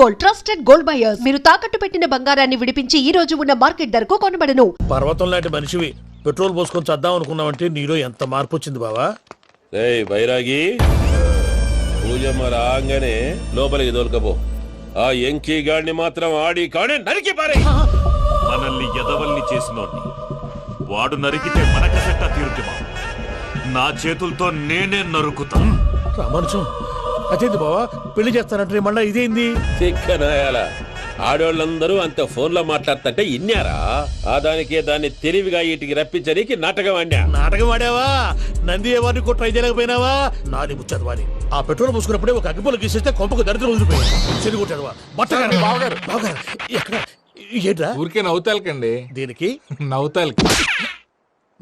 Gold, trusted gold buyers. మీరు తాకట్టు పెట్టిన బంగారాన్ని విడిపించి ఈ రోజు ఉన్న మార్కెట్ ధరకు కొనబడను. పర్వతం లాంటి మనిషివి పెట్రోల్ పోసుకొని చద్దాం అనుకున్నావంటే నీలో ఎంత మార్పు వచ్చింది బావా. ఏయ్ బైరాగి, పూజమ్మ రాగానే లోపలికి దొరకపో. ఆ ఎంకీ గాడిని మాత్రం ఆడి కాడే నరికి పారే. మనల్ని ఎదవల్ని చేసినోడ్ని వాడు నరికితే మనకసెట్టా తీరుతుమా? నా చేతులతో నేనే నరుకుతా. రామానుజం అదేంది బావా, పెళ్లి చేస్తానంటే మళ్ళా ఇదేంది? చిక్కనాయాల ఆడోళ్ళందరూ అంత ఫోన్ లో మాట్లాడుతుంటే ఇన్నారా? ఆ దానికే దాన్ని తెలివిగా వీటికి రప్పించడానికి నాటకం ఆడా. నాటకం ఆడావా? నంది ఎవరిని కూడా ట్రై చేయలేకపోయినావా? నాది ముచ్చదు వాడి. ఆ పెట్రోల్ పోసుకున్నప్పుడే ఒక అగ్గిపొల గీసేస్తే కొంపకు దరిద్రం వదిలిపోయాడు. చెరుగుంటాడు బట్టగారు. బావగారు బావగారు ఎక్కడ ఏంట్రా? ఊరికే నవ్వుతాలకండి. దీనికి నవ్వుతాలకి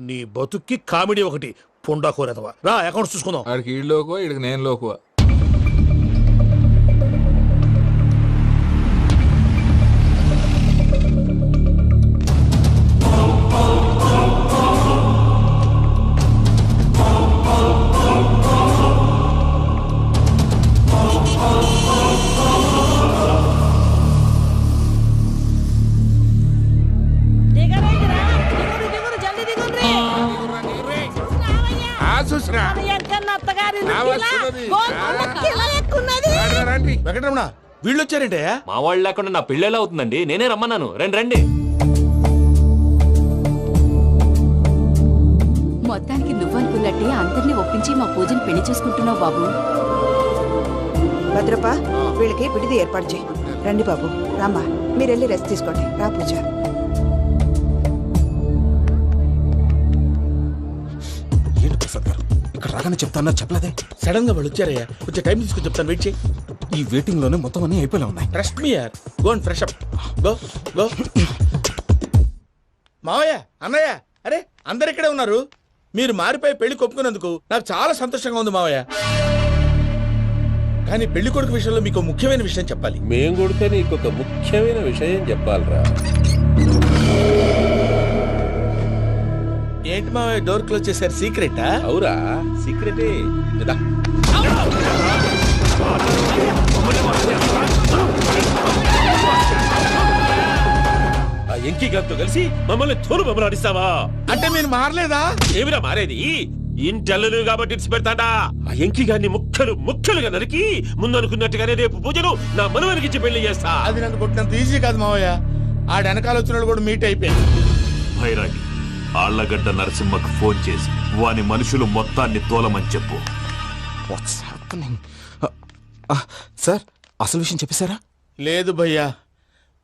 నీ బతుక్కి కామెడీ ఒకటి పుండా కోరేదవా. రా అకౌంట్స్ చూసుకుందాం. ఆడికి ఈడు లోకువ, ఈడికి నేను లోకువ. వెంకటరమణ వీళ్ళు వచ్చారంటే మా వాళ్ళు లేకుండా నా పెళ్ళేలా అవుతుందండి? నేనే రమ్మన్నాను. రండి రండి. మొత్తానికి నువ్వనుకున్నట్టే అందరినీ ఒప్పించి మా పూజను పెళ్లి చేసుకుంటున్నావు బాబు. భద్రప్ప వీళ్ళకి విడిది ఏర్పాటు చేయి. రండి బాబు, రామ్మా మీరెళ్ళి రెస్ట్ తీసుకోండి. రా పూజ. ఏంటి ప్రసాద్ గారు ఇక్కడ రాగానే చెప్తాను చెప్పలేదే? సడన్ గా వాళ్ళు వచ్చారయ్యా, కొంచెం టైం తీసుకుని చెప్తాను, వెయిట్ చేయి. ఈ వెయిటింగ్ లోనే మొత్తం అన్ని అయిపోయి ఉన్నాయి. ట్రస్ట్ మీ యార్, go and fresh up. Go go. మావయ్య, అన్నయ్య, అరే అందరు ఇక్కడే ఉన్నారు. మీరు మారిపోయి పెళ్లి కొప్పుకున్నందుకు నాకు చాలా సంతోషంగా ఉంది మావయ్య. కానీ పెళ్లి కొడుకు విషయంలో మీకు ముఖ్యమైన విషయం చెప్పాలి. మేం కొడితే నీకు ఒక ముఖ్యమైన విషయం చెప్పాలరా. ఏంటి మావయ్య డోర్ క్లోజ్ చేశారు? సీక్రెటా? అవురా, సీక్రెటే. ఆ ఎంకీ గారితో కలిసి మమ్మల్ని తోలు బొమ్మలాడిస్తావా? అంటే మీరు మారలేదా? ఏమిరా మారేది? ఇంటల్లు కాబట్టి ఇడిచి పెడతాడా? ఆ ఎంకీ గారిని ముక్కలుగా నరికి ముందనుకున్నట్టుగానే రేపు పూజలు నా మనవనికిచ్చి పెళ్లి చేస్తా. అది నన్ను కొట్టినంత ఈజీ కాదు మావయ్య. ఆడ వెనకాల వచ్చిన కూడా మీట్ అయిపోయింది. భైరాగి, ఆళ్లగడ్డ నరసింహకు ఫోన్ చేసి వాని మనుషులు మొత్తాన్ని తోలమని చెప్పు. సార్ అసలు విషయం చెప్పేశారా? లేదు భయ్యా,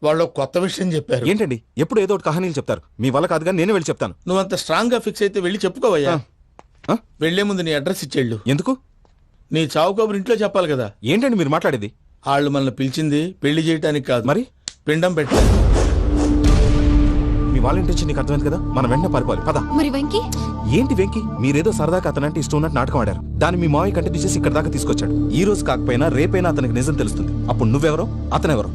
వాళ్ళు కొత్త విషయం చెప్పారు. ఏంటండి ఎప్పుడు ఏదో ఒకటి కహానీలు చెప్తారు. మీ వల్ల కాదుగా నేనే వెళ్ళి చెప్తాను. నువ్వంత స్ట్రాంగ్ గా ఫిక్స్ అయితే వెళ్ళి చెప్పుకోవయ్యా. వెళ్లే ముందు నీ అడ్రస్ ఇచ్చేళ్ళు. ఎందుకు? నీ చావు కబురు ఇంట్లో చెప్పాలి కదా. ఏంటండి మీరు మాట్లాడేది? వాళ్ళు మనల్ని పిలిచింది పెళ్లి చేయడానికి కాదు, మరి పిండం పెట్టాలి. మీ వాళ్ళ ఇంటి నీకు అర్థమైంది కదా, మనం వెంటనే పారిపోవాలి. పద. మరి వెంకీ? ఏంటి వెంకీ? మీరేదో సరదాగా అతనంటే ఇష్టం ఉన్నట్టు నాటకం ఆడారు. దాన్ని మీ మావయ్య కంటిన్యూ చేసి ఇక్కడ దాకా తీసుకొచ్చాడు. ఈ రోజు కాకపోయినా రేపైనా అతనికి నిజం తెలుస్తుంది. అప్పుడు నువ్వెవరో అతనెవరో.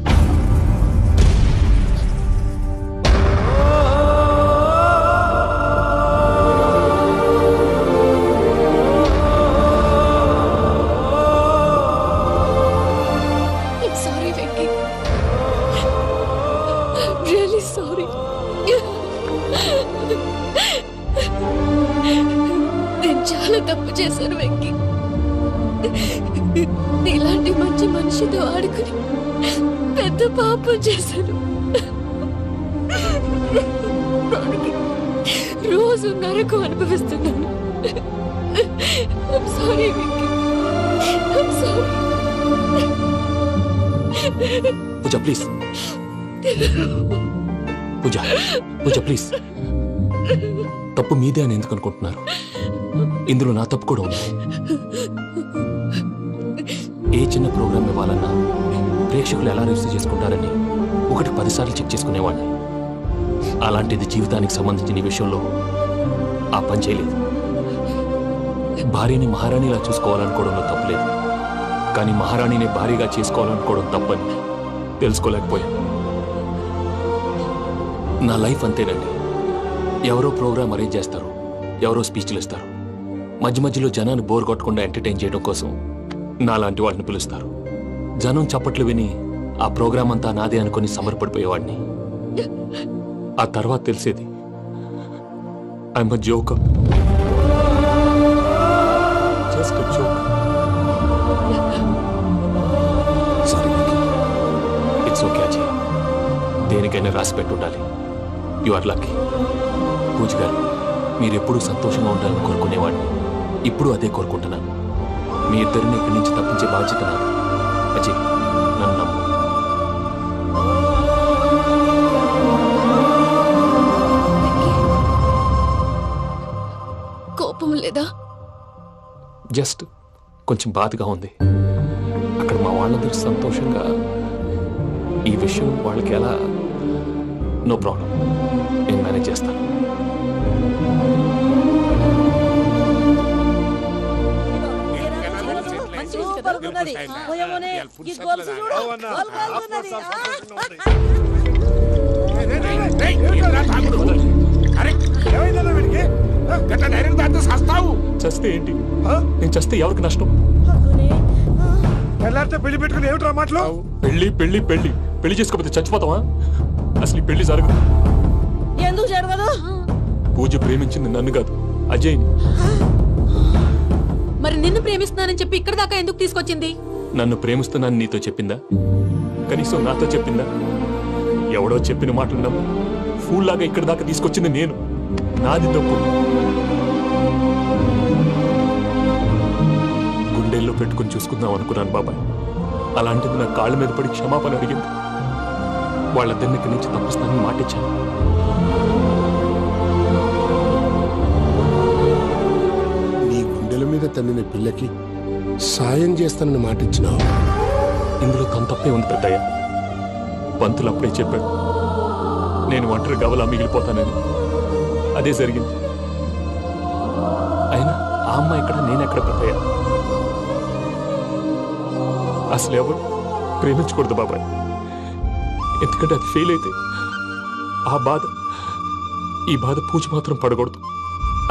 చాలా తప్పు చేశాను వెంకీ. ఇలాంటి మంచి మనిషితో ఆడుకుని పెద్ద పాపం చేశాను. రోజు నరకం అనుభవిస్తున్నాను. Sorry Venky, sorry. Pooja please, Pooja please. తప్పు మీదే అని ఎందుకు అనుకుంటున్నారు? ఇందులో నా తప్పు కూడా ఉంది. ఏ చిన్న ప్రోగ్రామ్ ఇవ్వాలన్నా ప్రేక్షకులు ఎలా రిసీవ్ చేసుకుంటారని 1-10 సార్లు చెక్ చేసుకునేవాడిని. అలాంటిది జీవితానికి సంబంధించిన ఈ విషయంలో ఆ పని చేయలేదు. భార్యని మహారాణిలా చూసుకోవాలనుకోవడంలో తప్పులేదు, కానీ మహారాణిని భార్యగా చేసుకోవాలనుకోవడం తప్పని తెలుసుకోలేకపోయాను. నా లైఫ్ అంతేనండి. ఎవరో ప్రోగ్రామ్ అరేంజ్ చేస్తారు, ఎవరో స్పీచ్లు ఇస్తారు. మధ్య మధ్యలో జనాన్ని బోర్ కొట్టకుండా ఎంటర్టైన్ చేయడం కోసం నాలాంటి వాళ్ళని పిలుస్తారు. జనం చప్పట్లు విని ఆ ప్రోగ్రాం అంతా నాదే అనుకుని సమర్పడిపోయేవాడిని. ఆ తర్వాత తెలిసేది I'm joke, just joke. It's okay Ajay, దేనికైనా రాసి పెట్టుండాలి. You are lucky. పూజ గారు, మీరు ఎప్పుడూ సంతోషంగా ఉండాలని కోరుకునేవాడిని. ఇప్పుడు అదే కోరుకుంటున్నాను. మీ ఇద్దరిని ఇక్కడి నుంచి తప్పించే బాధ్యత నాది. అజయ్, నన్ను నమ్ము. కోపం లేదా? జస్ట్ కొంచెం బాధగా ఉంది. అక్కడ మా వాళ్ళందరూ సంతోషంగా ఈ విషయం వాళ్ళకి ఎలా. నో ప్రాబ్లం, నేను మేనేజ్ చేస్తాను. చస్తే ఏంటి? నేను చస్తే ఎవరికి నష్టం? పెళ్లి పెట్టుకుని ఏమిట్రా మాటలు? పెళ్లి పెళ్లి పెళ్లి పెళ్లి చేసుకోకపోతే చచ్చిపోతావా? అసలు ఈ పెళ్లి జరగదు. ఎందుకు జరగదు? పూజ ప్రేమించింది నన్ను కాదు, అజయ్ని. మరి నిన్ను ప్రేమిస్తున్నానని చెప్పి ఇక్కడ దాకా ఎందుకు తీసుకొచ్చింది? నన్ను ప్రేమిస్తున్నాను నీతో చెప్పిందా? కనీసం నాతో చెప్పిందా? ఎవడో చెప్పిన మాటలు నమ్ము ఫూల్ లాగా ఇక్కడ దాకా తీసుకొచ్చింది నేను. నాది తప్పు. గుండెల్లో పెట్టుకుని చూసుకుందాం అనుకున్నాను బాబాయ్. అలాంటిది నా కాళ్ళ మీద పడి క్షమాపణ అడిగింది. వాళ్ళిద్దరిని ఇక్కడి నుంచి తప్పిస్తానని మాటిచ్చాను. నీ గుండెల మీద తన్నిన పిల్లకి సాయం చేస్తానని మాటిచ్చినావు. ఇందులో తన తప్పే ఉంది పెద్దయ్య. పంతులు అప్పుడే చెప్పాడు నేను ఒంటరి గవలా మిగిలిపోతానని. అదే జరిగింది. అయినా ఆ అమ్మాయి ఎక్కడ, నేనెక్కడ పెద్దయ్య? అసలు ఎవరు ప్రేమించకూడదు బాబాయ్. ఎందుకంటే అది ఫెయిల్ అయితే ఈ బాధ పూజ మాత్రం పడకూడదు.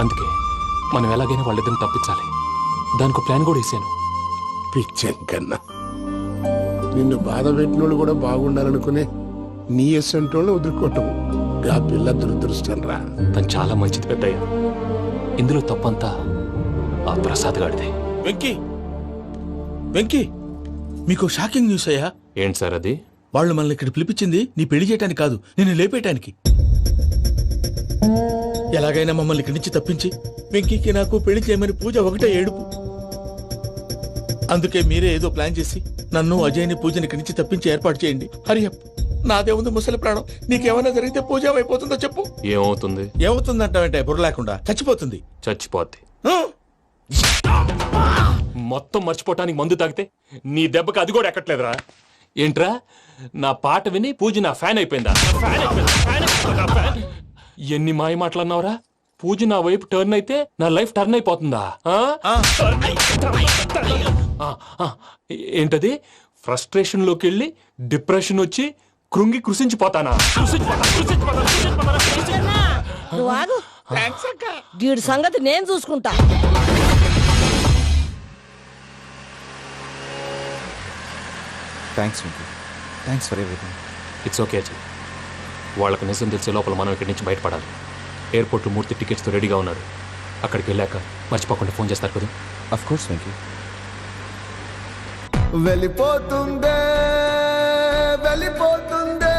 అందుకే మనం ఎలాగైనా వాళ్ళిద్దరిని తప్పించాలి. దానికి ప్లాన్ కూడా వేసాను. పిచ్చంకన్నా నిన్ను బాధ పెట్టినోళ్ళు కూడా బాగుండాలనుకునే నీ ఎస్సంటోళ్ళు వదులుకోవటం ఆ పిల్ల దురదృష్టం రా. తను చాలా మంచిది పెద్దయ్య. ఇందులో తప్పంతా ఆ ప్రసాద్ గాడిదే. వెంకీ వెంకీ, మీకు షాకింగ్ న్యూస్ అయ్యా. ఏంటి సార్ అది? వాళ్ళు మనల్ని ఇక్కడ పిలిపించింది నీ పెళ్లి చేయటానికి కాదు, నిన్ను లేపేయటానికి. ఎలాగైనా మమ్మల్ని ఇక్కడి నుంచి తప్పించి వెంకీకి నాకు పెళ్లి చేయమని పూజ ఒకటే ఏడుపు. అందుకే మీరే ఏదో ప్లాన్ చేసి నన్ను అజయ్ని పూజని ఇక్కడి నుంచి తప్పించి ఏర్పాటు చేయండి. హరియప్, నాదే ఉంది ముసలి ప్రాణం. నీకేమైనా జరిగితే పూజ అయిపోతుందో చెప్పు. ఏమవుతుంది? ఏమవుతుందంటావంటే బుర్ర లేకుండా చచ్చిపోతుంది. చచ్చిపోద్ది. ఆ? మొత్తం మర్చిపోవటానికి మందు తాగితే నీ దెబ్బకి అది కూడా ఎక్కట్లేదురా. ఏంట్రా, నా పాట విని పూజ నా ఫ్యాన్ అయిపోయిందా? ఎన్ని మాయ మాటలన్నావురా? పూజ నా వైపు టర్న్ అయితే నా లైఫ్ టర్న్ అయిపోతుందా? ఏంటది? ఫ్రస్ట్రేషన్ లోకి వెళ్ళి డిప్రెషన్ వచ్చి కృంగి కృషించిపోతానా? వీడి సంగతి నేను చూసుకుంటా. Thanks Venky, thanks for everything. It's okay Ajay. వాళ్ళకు నిజం తెలిసే లోపల మనం ఇక్కడి నుంచి బయటపడాలి. ఎయిర్పోర్ట్లో మూర్తి టికెట్స్తో రెడీగా ఉన్నాడు. అక్కడికి వెళ్ళాక మర్చిపోకుండా ఫోన్ చేస్తారు కదా. Of course Venky. వెళ్ళిపోతుందే వెళ్ళిపోతుందే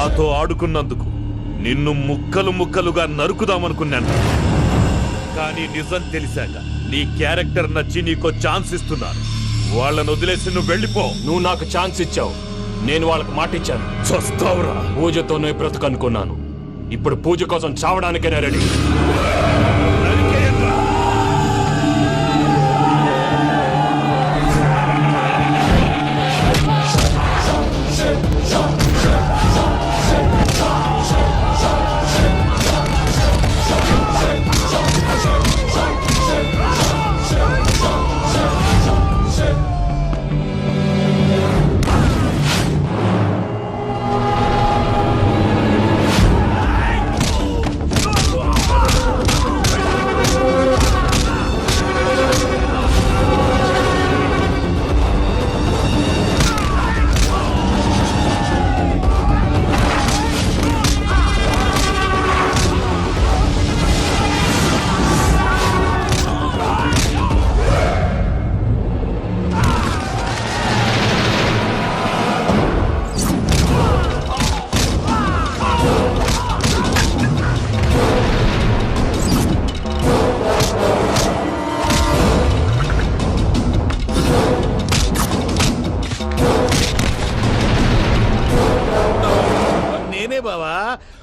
నాతో ఆడుకున్నందుకు నిన్ను ముక్కలు ముక్కలుగా నరుకుదామనుకున్నాను. కానీ నిజం తెలిసాక నీ క్యారెక్టర్ నచ్చి నీకో ఛాన్స్ ఇస్తున్నాను. వాళ్ళను వదిలేసి నువ్వు వెళ్ళిపో. నువ్వు నాకు ఛాన్స్ ఇచ్చావు, నేను వాళ్ళకి మాట ఇచ్చాను. చస్తావురా. పూజతోనే బ్రతుకనుకున్నాను, ఇప్పుడు పూజ కోసం చావడానికైనా రెడీ.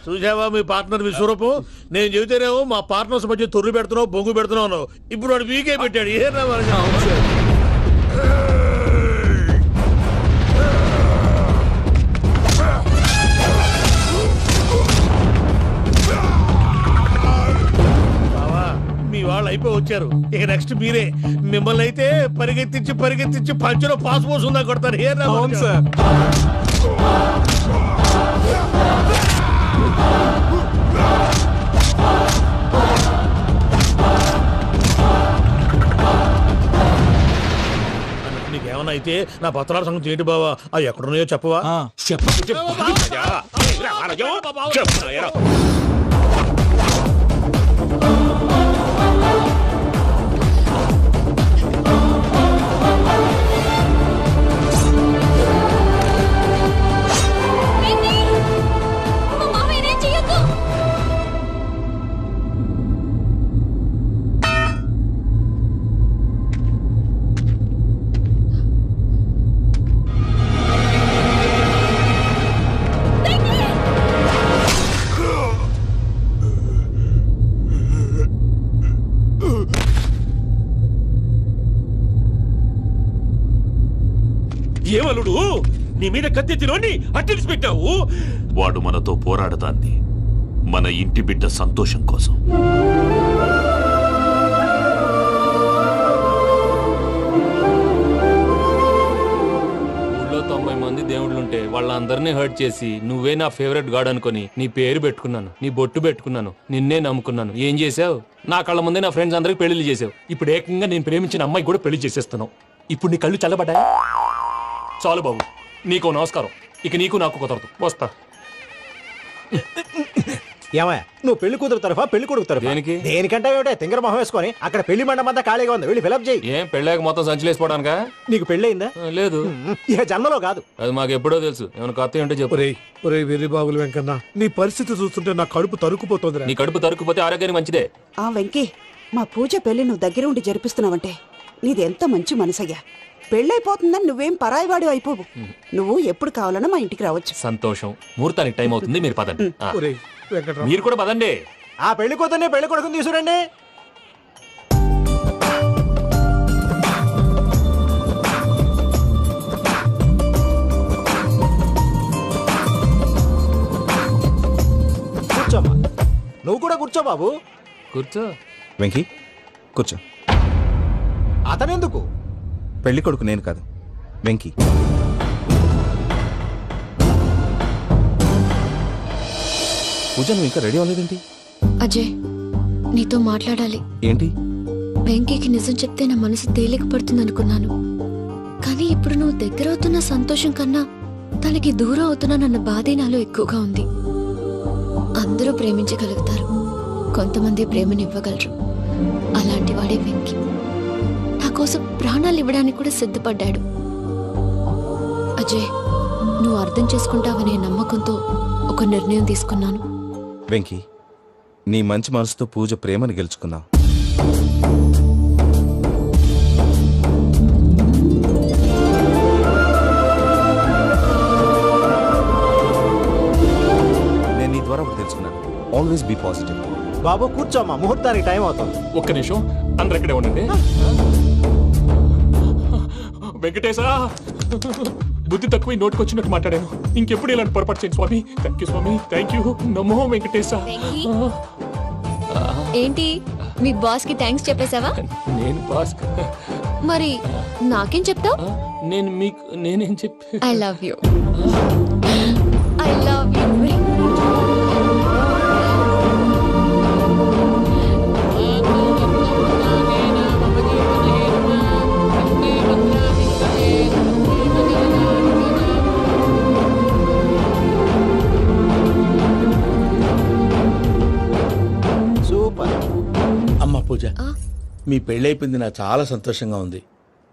చూసావా మీ పార్ట్నర్ విశ్వరూపం? నేను చెబితేనేమో మా పార్ట్నర్స్ మధ్య తొర్రు పెడుతున్నావు, బొంగు పెడుతున్నావు. ఇప్పుడు వాడు వీకే పెట్టాడు. ఏనా బావా, మీ వాళ్ళు అయిపోయి వచ్చారు. ఇక నెక్స్ట్ మీరే. మిమ్మల్ని అయితే పరిగెత్తించి పరిగెత్తించి పంచలో పాస్ పోసుందా కొడతారు. ఏనా సార్? నీకేమన్నా అయితే నా పత్రాల సంగతి ఏంటి బావా? అవి ఎక్కడున్నాయో చెప్పవా? ఏమలుడు, నీ మీద కత్తెత్తిలోని అట్టెలిసి పెట్టావు. వాడు మనతో పోరాడతాంది మన ఇంటి బిడ్డ సంతోషం కోసం. ఊళ్ళో 90 మంది దేవుళ్ళుంటే వాళ్ళందరినీ హర్ట్ చేసి నువ్వే నా ఫేవరెట్ గాడ్ అనుకుని నీ పేరు పెట్టుకున్నాను, నీ బొట్టు పెట్టుకున్నాను, నిన్నే నమ్ముకున్నాను. ఏం చేసావు? నా కళ్ళ ముందే నా ఫ్రెండ్స్ అందరికి పెళ్లి చేసావు. ఇప్పుడు ఏకంగా నేను ప్రేమించిన అమ్మాయి కూడా పెళ్లి చేసేస్తున్నావు. ఇప్పుడు నీ కళ్ళు చల్లబడ్డాయి. చాలు బాబు, నీకో నమస్కారం. ఇక నీకు నాకు కుదరదు. వస్తా. ఏమయ్య, నువ్వు పెళ్లి కూతురు తరఫా పెళ్లి కొడుకు తరఫా? దేనికి? దేనికంటే ఏమిటే తింగర మొహం వేసుకొని అక్కడ పెళ్లి మండపం అంతా ఖాళీగా ఉంది, వెళ్ళి ఫిలప్ చేయి. ఏం పెళ్ళాక మొత్తం సంచలేసిపోవడానికా? నీకు పెళ్ళయిందా? లేదు. ఇక జన్మలో కాదు. అది మాకు ఎప్పుడో తెలుసు. ఏమైనా కొత్త ఏంటో చెప్పు. వెర్రి బాబులు వెంకన్న, నీ పరిస్థితి చూస్తుంటే నా కడుపు తరుక్కుపోతుంది. నీ కడుపు తరుక్కుపోతే ఆరోగ్యానికి మంచిదే. ఆ వెంకీ, మా పూజ పెళ్లి నువ్వు దగ్గర ఉండి జరిపిస్తున్నావంటే నీది ఎంత మంచి మనసయ్యా. పెళ్ళైపోతుందని నువ్వేం పరాయివాడు అయిపోవు. నువ్వు ఎప్పుడు కావాలన్నా మా ఇంటికి రావచ్చు. సంతోషం. ముహూర్తానికి టైం అవుతుంది, మీరు పదండి. మీరు కూడా పదండి. ఆ పెళ్లి కూతుర్ని పెళ్లి కొడుకుని తీసుకురండి. కూర్చోమ్మా. నువ్వు కూడా కూర్చో బాబు. కూర్చో. వెంకీ కూర్చో. అతనెందుకు? పెళ్లి కొడుకు నేను కాదు, వెంకీ. పూజ, నువ్వు ఇంకా రెడీ అవ్వలేదేంటి? అజయ్, నీతో మాట్లాడాలి. ఏంటి? వెంకీకి నిజం చెప్తే నా మనసు తేలిక పడుతుంది అనుకున్నాను. కానీ ఇప్పుడు నువ్వు దగ్గరవుతున్న సంతోషం కన్నా తనకి దూరం అవుతున్నానన్న బాధే నాలో ఎక్కువగా ఉంది. అందరూ ప్రేమించగలుగుతారు, కొంతమంది ప్రేమనివ్వగలరు. అలాంటి వాడే వెంకీ. నా కోసం ప్రాణాలు ఇవ్వడానికి కూడా సిద్ధపడ్డాడు. అజయ్, నువ్వు అర్థం చేసుకుంటావనే నమ్మకంతో ఒక నిర్ణయం తీసుకున్నాను. వెంకీ, నీ మంచి మనసుతో పూజ ప్రేమను గెలుచుకున్నావు. నేను నీ ద్వారా ఒకటి తెలుసుకున్నాను. Always be positive. బాబు కూర్చోమ్మా, ముహూర్తానికి టైం అవుతుంది. ఒక్క నిమిషం, అందరు ఎక్కడే ఉండండి. వెంకటేశా, బుద్ధి తక్కువ నోటుకొచ్చినట్టు మాట్లాడాను. ఇంకెప్పుడు ఇలాంటి పొరపాటు చేయండి స్వామి. థ్యాంక్ యూ స్వామి, థ్యాంక్ యూ. నమో వెంకటేశా. ఏంటి మీ బాస్ కి థ్యాంక్స్ చెప్పేశావా? నేను బాస్, మరి నాకేం చెప్తావు? నేను మీకు నేనేం చెప్పి I love you. I love you. Super. అమ్మ పూజ, మీ పెళ్ళైపోయింది నాకు చాలా సంతోషంగా ఉంది.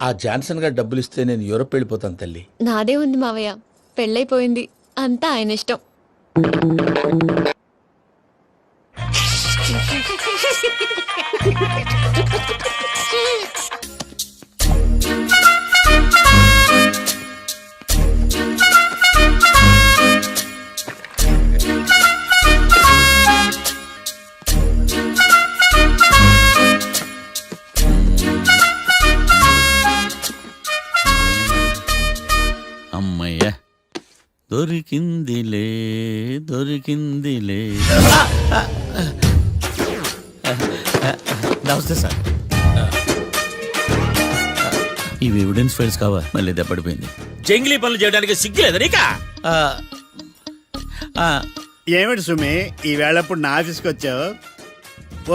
ఆ జాన్సన్ గారు డబ్బులు ఇస్తే నేను యూరోప్ వెళ్ళిపోతాను తల్లి. నాదే ఉంది మావయ్య, పెళ్ళైపోయింది, అంతా ఆయన ఇష్టం. అమ్మయ్య, దొరికిందిలే దొరికిందిలే. నమస్తే సార్. ఇవి ఎవిడెన్స్ ఫైల్స్ కావా? మళ్ళీ దెబ్బడిపోయింది. జంగిలీ పనులు చేయడానికి సిగ్గులేదు నీకా? ఏమిటి సుమి, ఈ వేళప్పుడు నా ఆఫీస్కి వచ్చావు?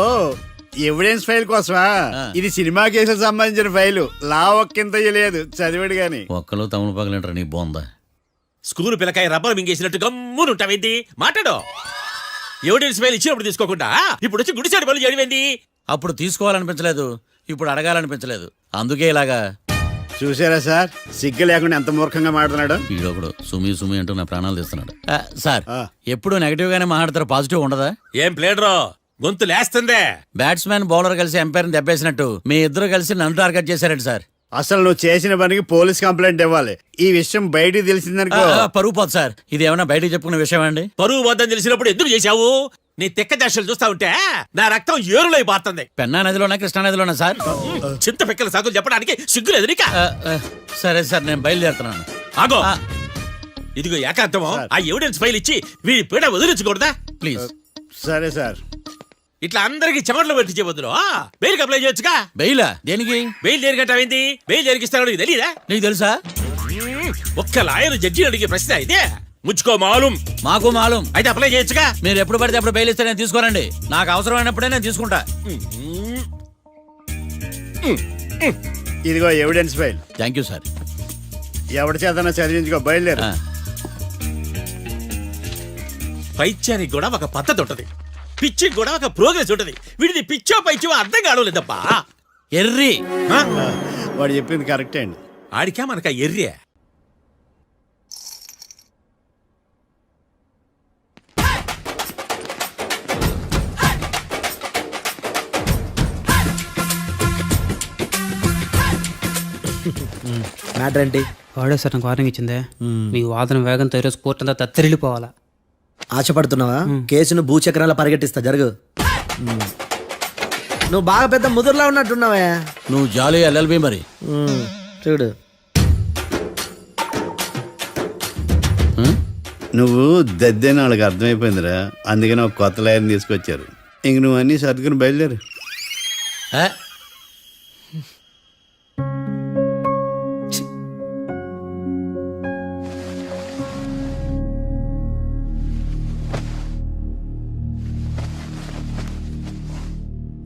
ఓ, ఎవిడెన్స్ ఫైల్ కోసమా? ఇది సినిమా కేసులకు సంబంధించిన ఫైలు. లా ఒక్కింత లేదు, చదివాడు గాని. ఒక్కలో తమను పగలంటారు నీ బోందా. School పిల్లకాయ rubber మింగేసినట్టు గమ్మునుంటావేంటి? మాట్లాడు. ఎవిడెన్స్ ఫైల్ ఇచ్చినప్పుడు తీసుకోకుండా ఇప్పుడు వచ్చి గుడిసాడు పనులు చేయడమేంటి? అప్పుడు తీసుకోవాలనిపించలేదు, ఇప్పుడు అడగాలనిపించలేదు, అందుకే ఇలాగా. చూసారా సార్, సిగ్గు లేకుండా ఎంత మూర్ఖంగా మాట్లాడుతున్నాడు. ఈడొకడు సుమి సుమి అంటూ నా ప్రాణాలు తీస్తున్నాడు. సార్, ఎప్పుడు నెగటివ్ గానే మాట్లాడతారు, పాజిటివ్ ఉండదా? ఏం ప్లేడరో గొంతు లేస్తుందే. బ్యాట్స్మెన్ బౌలర్ కలిసి ఎంపైర్ దెబ్బేసినట్టు మీ ఇద్దరు కలిసి నన్ను టార్గెట్ చేశారండి సార్. అసలు నువ్వు చేసిన పనికి పోలీస్ కంప్లైంట్ ఇవ్వాలి. ఈ విషయం బయటికి తెలిసిందనుకో పరువు పోదు సార్. ఇది ఏమైనా బయటికి చెప్పుకున్న విషయం అండి? పరువు వద్దని తెలిసినప్పుడు ఎందుకు చేశావు? నీ తెక్క దశలు చూస్తా ఉంటే నా రక్తం ఏరులై పారుతుంది. పెన్నా నదిలోనా కృష్ణా నదిలోనా సార్? చింత పిక్కల సాగులు చెప్పడానికి సిగ్గులేదు నీకా? సరే సార్, నేను బయలుదేరుతున్నాను. ఆగో, ఇదిగో ఏకాంతమో ఆ ఎవిడెన్స్ ఫైల్ ఇచ్చి వీడి పీడ వదిలించకూడదా? ప్లీజ్. సరే సార్. ఇట్లా అందరికి చెమటలు పెట్టి చేయవద్దు. బెయిల్ అప్లై చేయొచ్చుగా. బెయిలా? దేనికి? బెయిల్ దేనికంటావేంటి? బెయిల్ జరిగిస్తాడు నీకు తెలీదా? నీకు తెలుసా? ఒక్క లాయర్ జడ్జి అడిగే ప్రశ్న అయితే ముచ్చుకో మాలూం. మాకు మాలూం. అయితే అప్లై చేయొచ్చుగా. మీరు ఎప్పుడు పడితే అప్పుడు బెయిల్ ఇస్తే నేను తీసుకోనండి. నాకు అవసరమైనప్పుడే నేను తీసుకుంటా. ఇదిగో evidence file. Thank you sir. ఎవరి చేతనా చదివించుకో, బయలుదేరు. పైత్యానికి కూడా ఒక పద్ధతి ఉంటది, పిచ్చికి కూడా ఒక ప్రోగ్రెస్ ఉంటది. వీడిది పిచ్చో పైచో అర్థం కావలేదప్పా. ఎర్రి. వాడు చెప్పింది కరెక్టే అండి. ఆడికా మనక ఎర్రి. మ్యాటర్ ఏంటి? వాడే సార్ నాకు వార్నింగ్ ఇచ్చిందే. మీ వాదన వేగంతో ఈరోజు కోర్టు అంతా తత్తరిల్లిపోవాలా. ఆశపడుతున్నావా? కేసును భూచక్రాల పరిగెట్టిస్తా, జరుగు. నువ్వు బాగా పెద్ద ముదురులా ఉన్నట్టున్నావా? నువ్వు జాలి ఎల్ఎల్బి మరి. చూడు, నువ్వు దద్దేని వాళ్ళకి అర్థమైపోయిందిరా. అందుకని ఒక కొత్త లాయర్ని తీసుకొచ్చారు. ఇంక నువ్వు అన్నీ సర్దుకుని బయలుదేరు.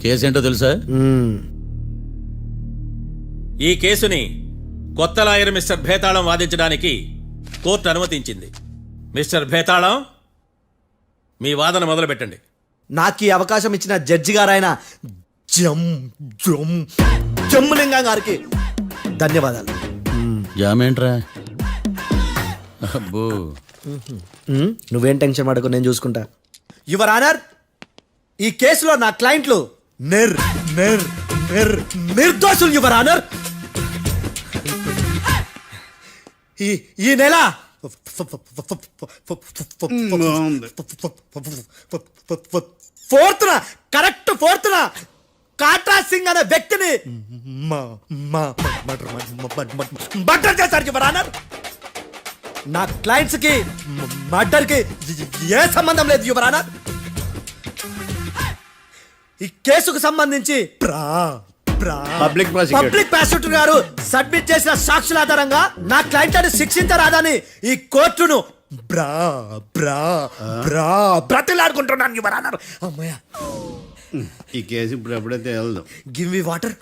కేసేంటో తెలుసా? ఈ కేసుని కొత్త లాయర్ మిస్టర్ భేతాళం వాదించడానికి కోర్టు అనుమతించింది. మిస్టర్ భేతాళం, మీ వాదన మొదలు పెట్టండి. నాకు ఈ అవకాశం ఇచ్చిన జడ్జి గారైన జమ్ములింగం గారికి ధన్యవాదాలు. జామేంట్రా? అబ్బో, నువ్వేం టెన్షన్ పడకు, నేను చూసుకుంటా. యువర్ ఆనర్, ఈ కేసులో నా క్లయింట్లు నిర్దోషులు యువర్ ఆనర్. ఈ నెల ఫోర్త్న కాటా సింగ్ అనే వ్యక్తిని మర్డర్ చేశారు యువర్ ఆనర్. నా క్లయింట్స్ కి మర్డర్ కి ఏ సంబంధం లేదు యువర్ ఆనర్. ఈ కేసుకు సంబంధించి పబ్లిక్ ప్రాసిక్యూటర్ గారు సబ్మిట్ చేసిన సాక్షుల ఆధారంగా నా క్లయింట్ శిక్షించరాదని ఈ కోర్టును బ్రతిలాడుకుంటున్నాను యువర్ ఆనర్. అమ్మయ్య, ఈ కేసు ఇప్పుడు ఎప్పుడైతే వెళ్దాం. Give me water.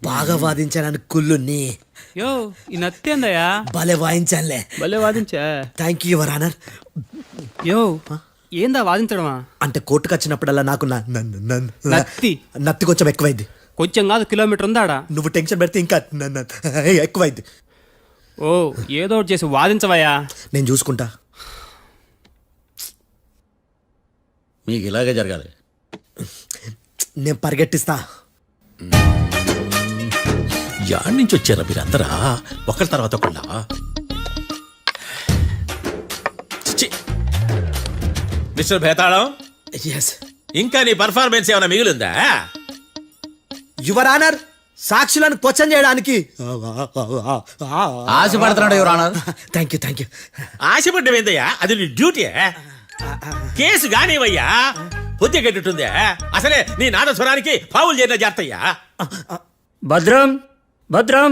బాగా వాదించాలని కుళ్ళుని యో ఈ నత్తేందయ్యా భలే వాయించానులే. భలే వాదించా. Thank you your honour. యో ఏందా వాదించడమా? అంటే కోర్టుకు వచ్చినప్పుడల్లా నాకు నత్తి కొంచెం ఎక్కువైంది. కొంచెం కాదు, కిలోమీటర్ ఉందాడా. నువ్వు టెన్షన్ పెడితే ఇంకా ఎక్కువైంది. ఓ ఏదో ఒకటి చేసి వాదించవయ్యా. నేను చూసుకుంటా. మీకు ఇలాగే జరగాలి. నేను పరిగెట్టిస్తా. యాడ్ నుంచి వచ్చారా మీరందరా ఒకరి తర్వాత ఒకళ్ళ? మిస్టర్ భేతాళం, ఇంకా నీ పర్ఫార్మెన్స్ ఏమైనా మిగిలిందా? యువర్ ఆనర్, సాక్షులను క్వశ్చన్ చేయడానికి ఆశపడుతున్నాడు యువర్ ఆనర్. Thank you. ఆశపడ్డం ఏందయ్యా, అది నీ డ్యూటీ. కేసు గానివయ్యా, బుద్ధి గట్టుందే. అసలే నీ నాదస్వరానికి పావులు చేరిన జాతయ్యా. భద్రం భద్రం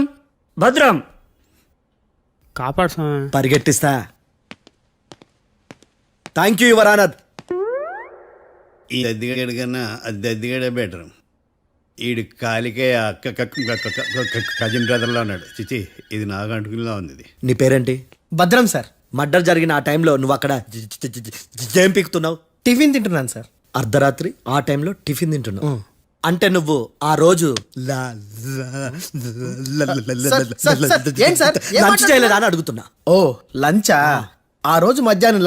భద్రం కాపాడు స్వామి. పరిగెట్టిస్తా. Thank you your honour. ఈ దద్దిగడ కన్నా అది దద్దిగడే బెటర్. ఈడు కాలికే కజిన్ బ్రదర్లో ఉన్నాడు. చిచి, ఇది నాకు అంటుకునిలా ఉంది. ఇది నీ పేరేంటి? భద్రం సార్. మర్డర్ జరిగిన ఆ టైంలో నువ్వు అక్కడ ఏం పీకుతున్నావు? టిఫిన్ తింటున్నాను సార్. అర్ధరాత్రి ఆ టైంలో టిఫిన్ తింటున్నావు అంటే నువ్వు ఆ రోజు లంచ్ చేయలేదా అని అడుగుతున్నా. ఓ లంచా? ఆ రోజు మధ్యాహ్నం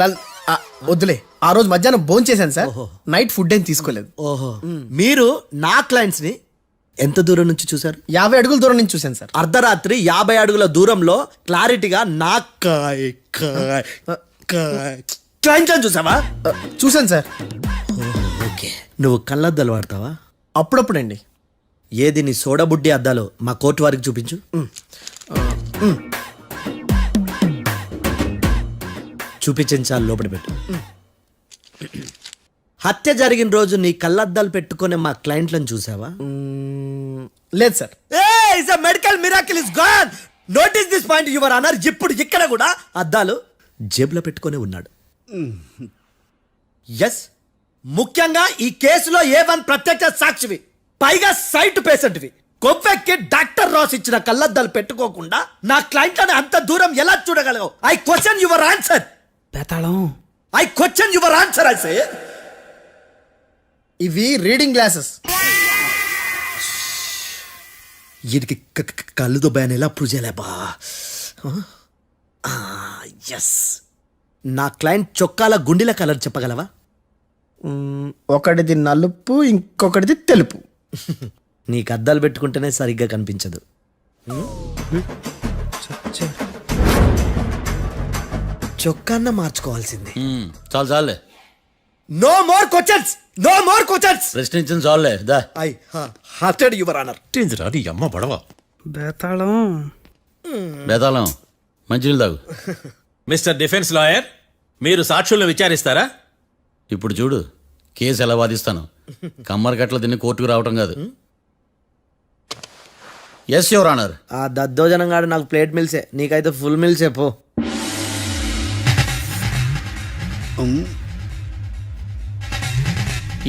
వద్దులే, ఆ రోజు మధ్యాహ్నం భోజనం చేశాను సార్. నైట్ ఫుడ్ ఏం తీసుకోలేదు. ఓహో, మీరు నా క్లయింట్స్ ని ఎంత దూరం నుంచి చూసారు? 50 అడుగుల దూరం నుంచి చూశాను సార్. అర్ధరాత్రి 50 అడుగుల దూరంలో క్లారిటీగా నా క్లయింట్ చూసావా? చూశాను సార్. ఓకే, నువ్వు కళ్ళద్దాలు వాడతావా? అప్పుడప్పుడండి. ఏది నీ సోడబుడ్డి అద్దాలు మా కోర్టు వారికి చూపించు. చూపించాలి, లోపల పెట్టు. హత్య జరిగిన రోజు నీ కళ్ళద్దాలు పెట్టుకునే మా క్లయింట్లను చూసావా? లేదు sir. Medical miracle is gone. Notice this point your honour. ఇప్పుడు ఇక్కడ కూడా అద్దాలు జేబులో పెట్టుకొని ఉన్నాడు. ఎస్, ముఖ్యంగా ఈ కేసులో A1 ప్రత్యక్ష సాక్షివి, పైగా సైట్ పేషెంట్వి. కొవ్వెక్కి డాక్టర్ రాస్ ఇచ్చిన కళ్ళద్దాలు పెట్టుకోకుండా నా క్లయింట్లను అంత దూరం ఎలా చూడగలవు? I question your answer. బేతాళం, I question your answer. I say ఇవి రీడింగ్ గ్లాసెస్. వీడికి కళ్ళు దొబ్బాయని ఎలా ప్రూవ్ చేయలేబా? ఎస్, నా క్లయింట్ చొక్కాల గుండెల కలర్ చెప్పగలవా? ఒకటిది నలుపు, ఇంకొకటిది తెలుపు. నీకు అద్దాలు పెట్టుకుంటేనే సరిగ్గా కనిపించదు. చొక్కాన్న మార్చుకోవాల్సింది. చాలు చాలే. No more questions, no more questions. ప్రశ్నించిన చాలులే. That I hearted your honour. నీ అమ్మ పడవ. బేతాళం బేతాళం, మంచినీళ్ళు తాగు. మిస్టర్ డిఫెన్స్ లాయర్, మీరు సాక్షులను విచారిస్తారా? ఇప్పుడు చూడు కేసు ఎలా వాదిస్తాను. కమ్మరి కట్ల తిని కోర్టుకు రావటం కాదు. Yes your honour. ఆ దద్దోజనంగాడు నాకు ప్లేట్ మిల్సే, నీకైతే ఫుల్ మిల్సే పో.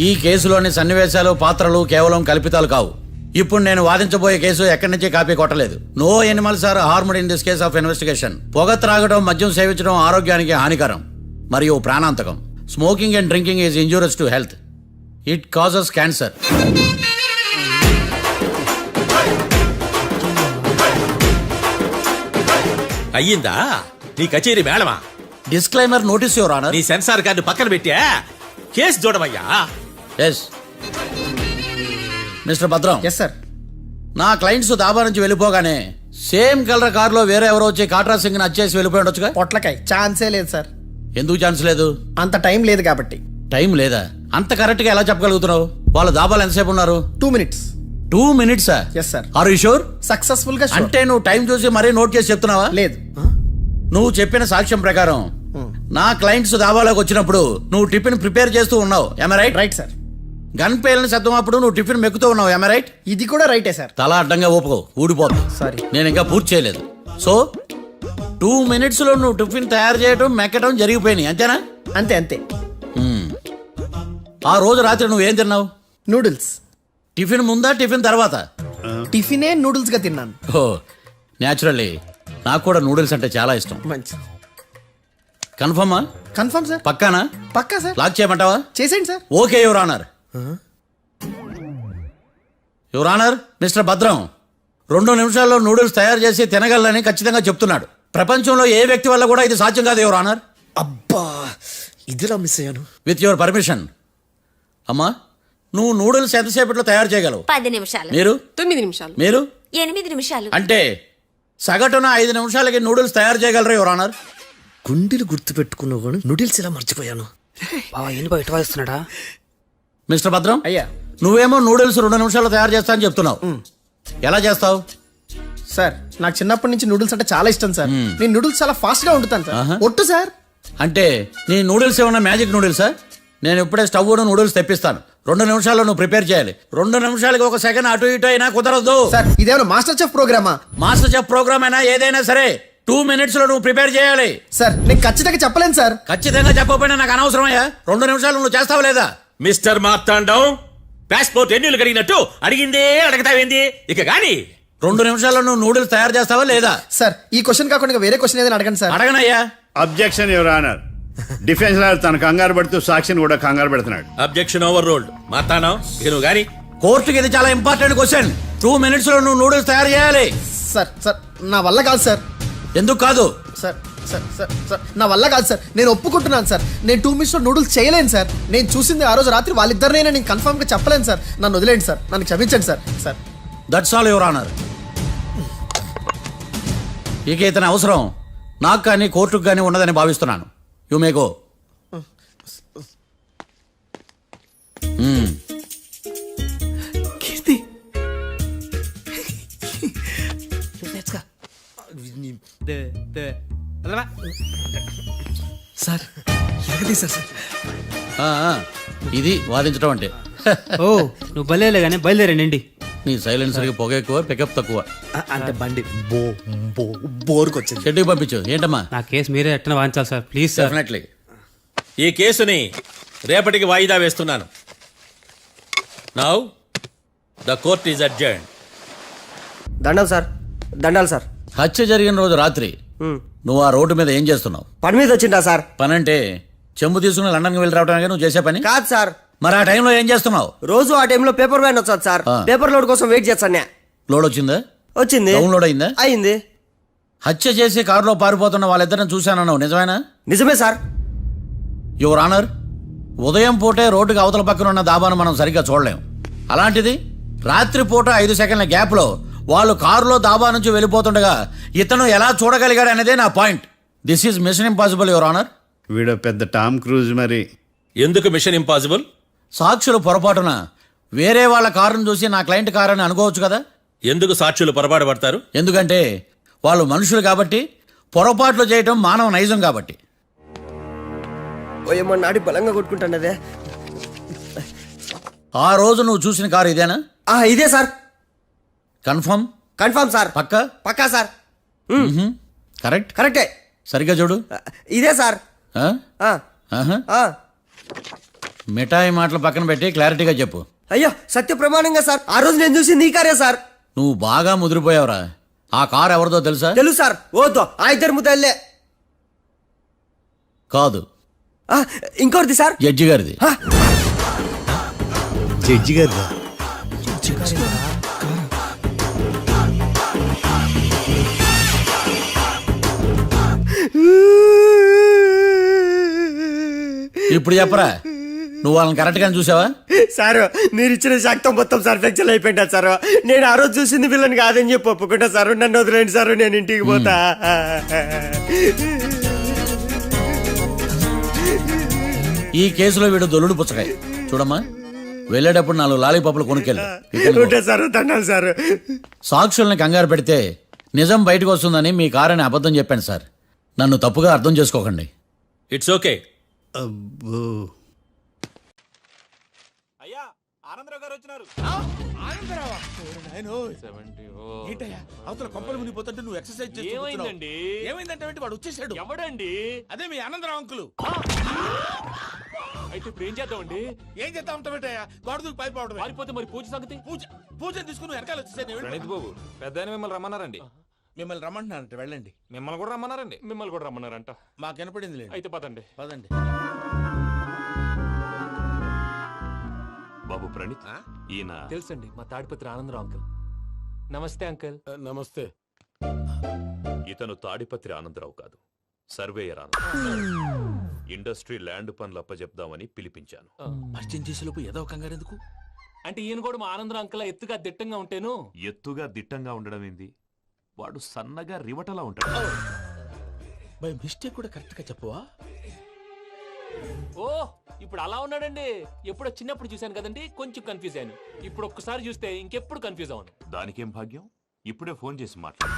ఈ కేసులోని సన్నివేశాలు, పాత్రలు కేవలం కల్పితాలు కావు. ఇప్పుడు నేను వాదించబోయే కేసు ఎక్కడి నుంచి కాపీ కొట్టలేదు. No animals are harmed in this case of investigation. పొగ త్రాగడం, మద్యం సేవించడం ఆరోగ్యానికి హానికరం మరియు ప్రాణాంతకం. Smoking and drinking is injurious to health. It causes cancer. అయ్యిందా నీ కచేరీ మేడమా? Disclaimer notice your honour. నీ సెన్సార్ కార్డు పక్కన పెట్టా కేసు చూడమయ్యా. Yes mister Bhadram. Yes sir. నా క్లయింట్స్ దాబా నుంచి వెళ్ళిపోగానే సేమ్ కలర్ కారులో వేరే ఎవరో వచ్చి కాట్రా సింగ్ ని వచ్చేసి వెళ్ళిపోయి ఉండొచ్చుగా. పొట్లకాయ ఛాన్సే లేదు సార్. ఎందుకు ఛాన్స్ లేదు? అంత టైం లేదు కాబట్టి. టైం లేదా? అంత కరెక్ట్ గా ఎలా చెప్పగలుగుతున్నావు? వాళ్ళ దాబాలు ఎంతసేపు ఉన్నారు? 2 minutes. 2 minutes? Yes sir. Are you sure? Successful గా sure. అంటే నువ్వు టైం చూసి మరీ నోట్ చేసి చెప్తున్నావా? లేదు. నువ్వు చెప్పిన సాక్ష్యం ప్రకారం నా క్లయింట్స్ దాబాలోకి వచ్చినప్పుడు నువ్వు టిఫిన్ ప్రిపేర్ చేస్తూ ఉన్నావు. ఎమ్ రైట్? Right sir. గన్ పేలిన శబ్దం అప్పుడు నువ్వు టిఫిన్ మెక్కుతూ ఉన్నావు. ఎమ్ రైట్? ఇది కూడా రైటే సార్. తల అడ్డంగా ఊపుకో, ఊడిపోతుంది. సారీ, నేను ఇంకా పూర్తి చేయలేదు. సో 2 minutes లో నువ్వు టిఫిన్ తయారు చేయడం మెక్కడం జరిగిపోయినాయి, అంతేనా? అంతే అంతే. ఆ రోజు రాత్రి నువ్వేం తిన్నావు? నూడిల్స్. టిఫిన్ ముందా టిఫిన్ తర్వాత? టిఫినే నూడిల్స్ గా తిన్నాను. ఓ న్యాచురల్లీ నాకు కూడా నూడిల్స్ అంటే చాలా ఇష్టం. మంచి. కన్ఫర్మా? Confirm sir. పక్కానా? పక్కా సార్. లాక్ చేయమంటావా? చేసేయండి sir. Okay your honour. Your honour, mister Bhadram 2 నిమిషాల్లో నూడిల్స్ తయారు చేసి తినగలని ఖచ్చితంగా చెప్తున్నాడు. ప్రపంచంలో ఏ వ్యక్తి వల్ల కూడా ఇది సాధ్యం కాదు యువర్ ఆనర్. అబ్బా, ఇదిలా మిస్ అయ్యాను. With your permission. అమ్మా, నువ్వు నూడిల్స్ ఎంతసేపట్లో తయారు చేయగలవు? 10 నిమిషాలు. మీరు? 9 నిమిషాలు. మీరు? 8 నిమిషాలు. అంటే సగటున 5 నిమిషాలకి నూడిల్స్ తయారు చేయగలరు యువర్ ఆనర్. గుండెలు గుర్తు పెట్టుకున్నావు కానీ నూడిల్స్ ఇలా మర్చిపోయాను. బయట వాయిస్తున్నాడా? మిస్టర్ భద్రం, అయ్యా, నువ్వేమో నూడిల్స్ 2 నిమిషాల్లో తయారు చేస్తా అని చెప్తున్నావు. ఎలా చేస్తావు? సార్ నాకు చిన్నప్పటి నుంచి నూడిల్స్ అంటే చాలా ఇష్టం సార్. నేను నూడిల్స్ చాలా ఫాస్ట్ గా వండుతాను సార్. ఒట్టు సార్. అంటే నీ నూడిల్స్ ఏమన్నా మ్యాజిక్ నూడిల్సా? నేను ఇప్పుడే స్టవ్ నూడిల్స్ తెప్పిస్తాను. 2 నిమిషాల్లో నువ్వు ప్రిపేర్ చేయాలి. 2 నిమిషాలకి 1 సెకండ్ అటు ఇటు అయినా కుదరదు సార్. ఇదేమైనా మాస్టర్ చెఫ్ ప్రోగ్రామా? మాస్టర్ చెఫ్ ప్రోగ్రామ్ అయినా ఏదైనా సరే 2 minutes లో నువ్వు ప్రిపేర్ చేయాలి. సార్ నేను ఖచ్చితంగా చెప్పలేను సార్. ఖచ్చితంగా చెప్పకపోయినా నాకు అనవసరమయ్యా. 2 నిమిషాలు నువ్వు చేస్తావా లేదా? మిస్టర్ మార్తాండం, పాస్పోర్ట్ ఎన్నిళ్ళు కడిగినట్టు అడిగిందే అడగతావేంది ఇక గాని. 2 నిమిషాల్లో నువ్వు నూడిల్స్ తయారు చేస్తావా లేదా? సార్ ఈ క్వశ్చన్ కాకుండా వేరే క్వశ్చన్ ఏదైనా అడగండి సార్. అడగనయ్యా. Objection your honour. Defence lawyer తన కంగారు పడుతూ సాక్షిని కూడా కంగారు పెడుతున్నాడు. Objection over ruled. మార్తాండం, ఇక నువ్వు గాని. కోర్టుకి ఇది చాలా ఇంపార్టెంట్ క్వశ్చన్. 2 minutes లో నువ్వు నూడిల్స్ తయారు చేయాలి. సార్ సార్ నా వల్ల కాదు సార్. ఎందుకు కాదు? సార్ సార్ సార్ సార్ నా వల్ల కాదు సార్. నేను ఒప్పుకుంటున్నాను సార్. నేను 2 minutes లో నూడిల్స్ చేయలేను సార్. నేను చూసింది ఆ రోజు రాత్రి వాళ్ళిద్దరినైనా నేను కన్ఫర్మ్ గా చెప్పలేను సార్. నన్ను వదిలేండి సార్. నన్ను క్షమించండి sir. Sir that's all your honour. ఇక ఇతని అవసరం నాకు కానీ కోర్టుకు కానీ ఉన్నదని భావిస్తున్నాను. You may go. Keerthi sir sir. ఇది వాదించడం అంటే. ఓ నువ్వు బయలుదేరలే కానీ బయలుదేరండి. నీ సైలెన్సర్కి పొగ ఎక్కువ, పికప్ తక్కువ. అంటే బండి బోర్కి వచ్చింది. షెడ్యూల్ పంపించు. ఏంటమ్మా? నా కేసు మీరే ఎట్టన వాయించాలి సార్, ప్లీజ్ సార్. డెఫినెట్లీ. ఈ కేసుని రేపటికి వాయిదా వేస్తున్నాను. Now the court is adjourned. దండాలు సార్. దండాలు సార్. హత్య జరిగిన రోజు రాత్రి నువ్వు ఆ రోడ్డు మీద ఏం చేస్తున్నావు? పని మీద వచ్చిందా సార్? పని అంటే చెంబు తీసుకుని లండన్కి వెళ్ళి రావడానికి నువ్వు చేసే పని కాదు సార్. మరి ఆ టైంలో ఏం చేస్తున్నావు? రోజు ఆ టైంలో పేపర్ వ్యాన్ వచ్చాది సార్. పేపర్ లోడ్ కోసం వెయిట్ చేస్తాను. లోడ్ వచ్చిందా? వచ్చింది. డౌన్లోడ్ అయిందా? అయింది. హత్య చేసి కారులో పారిపోతున్న వాళ్ళిద్దరిని చూశానన్నావు, నిజమేనా? నిజమే సార్. యువర్ ఆనర్, ఉదయం పూటే రోడ్డుకి అవతల పక్కన ఉన్న దాబాను మనం సరిగ్గా చూడలేం. అలాంటిది రాత్రి పూట 5 సెకండ్ల గ్యాప్లో వాళ్ళు కారులో దాబా నుంచి వెళ్ళిపోతుండగా ఇతను ఎలా చూడగలిగాడు అనేదే నా point. This is mission impossible your honour. వీడు పెద్ద టామ్ క్రూజ్. మరి ఎందుకు మిషన్ ఇంపాసిబుల్? సాక్షులు పొరపాటున వేరే వాళ్ళ కారును చూసి నా క్లయింట్ కారు అని అనుకోవచ్చు కదా. ఎందుకు సాక్షులు పొరపాటు పడతారు? ఎందుకంటే వాళ్ళు మనుషులు కాబట్టి, పొరపాట్లు చేయటం మానవ నైజం కాబట్టి. నాడి బలంగా కొట్టుకుంటానదే. ఆ రోజు నువ్వు చూసిన కారు ఇదేనా? ఇదే సార్. కన్ఫర్మ్? Confirm sir. పక్కా? పక్కా సార్. కరెక్ట్? కరెక్టే. సరిగ్గా చూడు. ఇదే సార్. మిఠాయి మాటలు పక్కన పెట్టి క్లారిటీగా చెప్పు. అయ్యో సత్య ప్రమాణంగా సార్, ఆ రోజు నేను చూసి నీ కారే సార్. నువ్వు బాగా ముదిరిపోయావురా. ఆ కారు ఎవరిదో తెలుసా? తెలుసు సార్. ఓతో ఆ ఇద్దరు ముద్దల్లే. కాదు, ఇంకోటిది సార్. జడ్జి గారిది. జడ్జి గారిదా? ఇప్పుడు చెప్పరా, నువ్వు వాళ్ళని కరెక్ట్ గానే చూసావా? సారు మీరు ఇచ్చిన శాక్తం మొత్తం సర్ఫెక్చర్ అయిపోయింటా సారు. నేను ఆ రోజు చూసింది వీళ్ళని కాదని చెప్పి ఒప్పుకుంటా సారు. నన్ను వదిలేండి సారు, నేను ఇంటికి పోతా. ఈ కేసులో వీడు దొల్లుడు పుచ్చకాయ. చూడమ్మా, వెళ్ళేటప్పుడు 4 లాలీపాపులు కొనుక్కెళ్ళు. Sir దండాలి sir. సాక్షుల్ని కంగారు పెడితే నిజం బయటకు వస్తుందని మీ కారని అబద్ధం చెప్పాను సార్. నన్ను తప్పుగా అర్థం చేసుకోకండి. It's okay. అయ్యా ఆనందరావు గారు వచ్చినారు. ఏంటయ్యా అవతల కొంపలు మునిగిపోతుంటే నువ్వు ఎక్సర్సైజ్ చేస్తూ ఏమైందండి? ఏమైందంటే వాడు వచ్చేసాడు. ఎవడండి? అదే మీ ఆనందరావు అంకులు. అయితే ఇప్పుడు ఏం చేద్దామండి? ఏం చేస్తా ఉంటావేటయ్యా, గొడవకు పైపోవడం. పారిపోతే మరి పూజ సంగతి? పూజ తీసుకుని వెనకాల వచ్చేసాను. ప్రణీత్ బాబు, పెద్ద మిమ్మల్ని రమ్మన్నారండి. మిమ్మల్ని రమ్మంటున్నారంట, వెళ్ళండి. మిమ్మల్ని కూడా రమ్మన్నారండి. మిమ్మల్ని కూడా రమ్మన్నారంట. మాకు వినపడింది లేదు. అయితే పదండి. పదండి. బాబు ప్రణీత్, ఈయన తెలుసండి, మా తాడిపత్రి ఆనందరావు అంకుల్. నమస్తే అంకుల్. నమస్తే. ఇతను తాడిపత్రి ఆనందరావు కాదు, సర్వేయర్ ఆనందరావు. ఇండస్ట్రీ ల్యాండ్ పనులు అప్పచెప్దామని పిలిపించాను. పరిచయం చేసేలోపు ఏదో కంగారు ఎందుకు? అంటే ఈయన కూడా మా ఆనందరావు అంకుల్ ఎత్తుగా దిట్టంగా ఉంటాను. ఎత్తుగా దిట్టంగా ఉండడం ఏంది, వాడు సన్నగా రివటలా ఉంటాడు. బై మిస్టేక్ కూడా కరెక్ట్ గా చెప్పవా? ఓ ఇప్పుడు అలా ఉన్నాడండి. ఎప్పుడో చిన్నప్పుడు చూశాను కదండి, కొంచెం కన్ఫ్యూజ్ అయ్యాను. ఇప్పుడు ఒక్కసారి చూస్తే ఇంకెప్పుడు కన్ఫ్యూజ్ అవ్వను. దానికేం భాగ్యం, ఇప్పుడే ఫోన్ చేసి మాట్లాడు.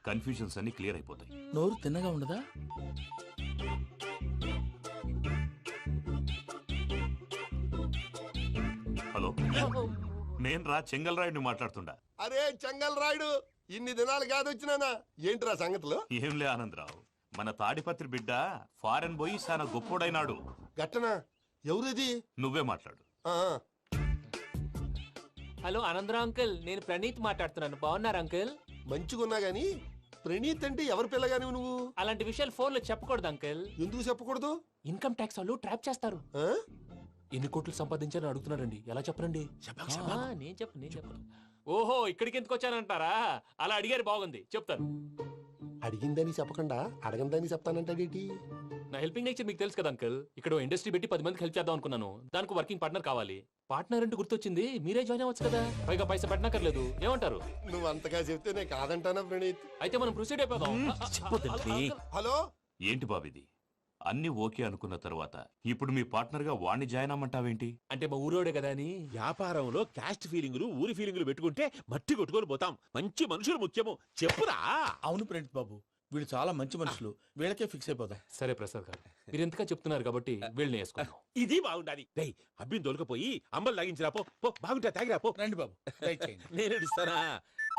కన్ఫ్యూజన్స్ అన్ని క్లియర్ అయిపోతాయి. నోరు తిన్నగా ఉండదా? హలో, నేను రా చెంగల్ రాయుడిని మాట్లాడుతుండా. అరే చెంగల్ రాయుడు, ఇన్ని దినాలు కాదు వచ్చినానా? ఏంట్రా సంగతులు? ఏంలే ఆనందరావు, మన తాడిపత్రి బిడ్డ ఫారెన్ పోయి చాలా గొప్పోడైనాడు. గట్టనా? ఎవరిది? నువ్వే మాట్లాడు. హలో ఆనందరావు అంకుల్, నేను ప్రణీత్ మాట్లాడుతున్నాను. బాగున్నారు అంకుల్? మంచిగున్నా గాని ప్రణీత్ అంటే ఎవరి పిల్లగాని నువ్వు? అలాంటి విషయాలు ఫోన్ లో చెప్పకూడదు అంకుల్. ఎందుకు చెప్పకూడదు? ఇన్కమ్ ట్యాక్స్ వాళ్ళు ట్రాప్ చేస్తారు. ఎన్ని కోట్లు సంపాదించాలని అడుగుతున్నారండి, ఎలా చెప్పరండి? నేను చెప్పను. ఓహో, ఇక్కడికి ఎందుకు వచ్చానంటారా? అలా అడిగారు, బాగుంది, చెప్తాను. అడిగిందని చెప్పకుండా అడగందని చెప్తానంటాడేటి? నా హెల్పింగ్ నేచర్ మీకు తెలుసు కదా అంకుల్. ఇక్కడ ఇండస్ట్రీ పెట్టి 10 మందికి హెల్ప్ చేద్దాం అనుకున్నాను. దానికి వర్కింగ్ పార్ట్నర్ కావాలి. పార్ట్నర్ అంటే గుర్తొచ్చింది, మీరే జాయిన్ అవ్వచ్చు కదా. పైగా పైసా పెట్టనక్కర్లేదు. ఏమంటారు? నువ్వు అంతగా చెప్తే నేను కాదంటానా ప్రణీత్? అయితే మనం ప్రొసీడ్ అయిపోదాం. హలో, ఏంటి బాబిది? అన్ని ఓకే అనుకున్న తర్వాత ఇప్పుడు మీ పార్ట్నర్ గా వాణ్ణి జాయిన్ అమ్మంటావేంటి? అంటే మా ఊరోడే కదా అని. వ్యాపారంలో క్యాస్ట్ ఫీలింగులు, ఊరి ఫీలింగులు పెట్టుకుంటే మట్టి కొట్టుకొని పోతాం. మంచి మనుషులు ముఖ్యము. చెప్పురా. అవును ప్రణీత్ బాబు, వీళ్ళు చాలా మంచి మనుషులు. వీళ్ళకే ఫిక్స్ అయిపోదాం. సరే ప్రసాద్ గారు, మీరు ఎంతగా చెప్తున్నారు కాబట్టి వీళ్ళని వేసుకుందాం. ఇది బాగుండాలి. డై అబ్బిని దొలకపోయి అంబలు లాగించిరా. పో బాగుంటా, తాగిరా పో. రండి బాబు, నేను ఇస్తానా?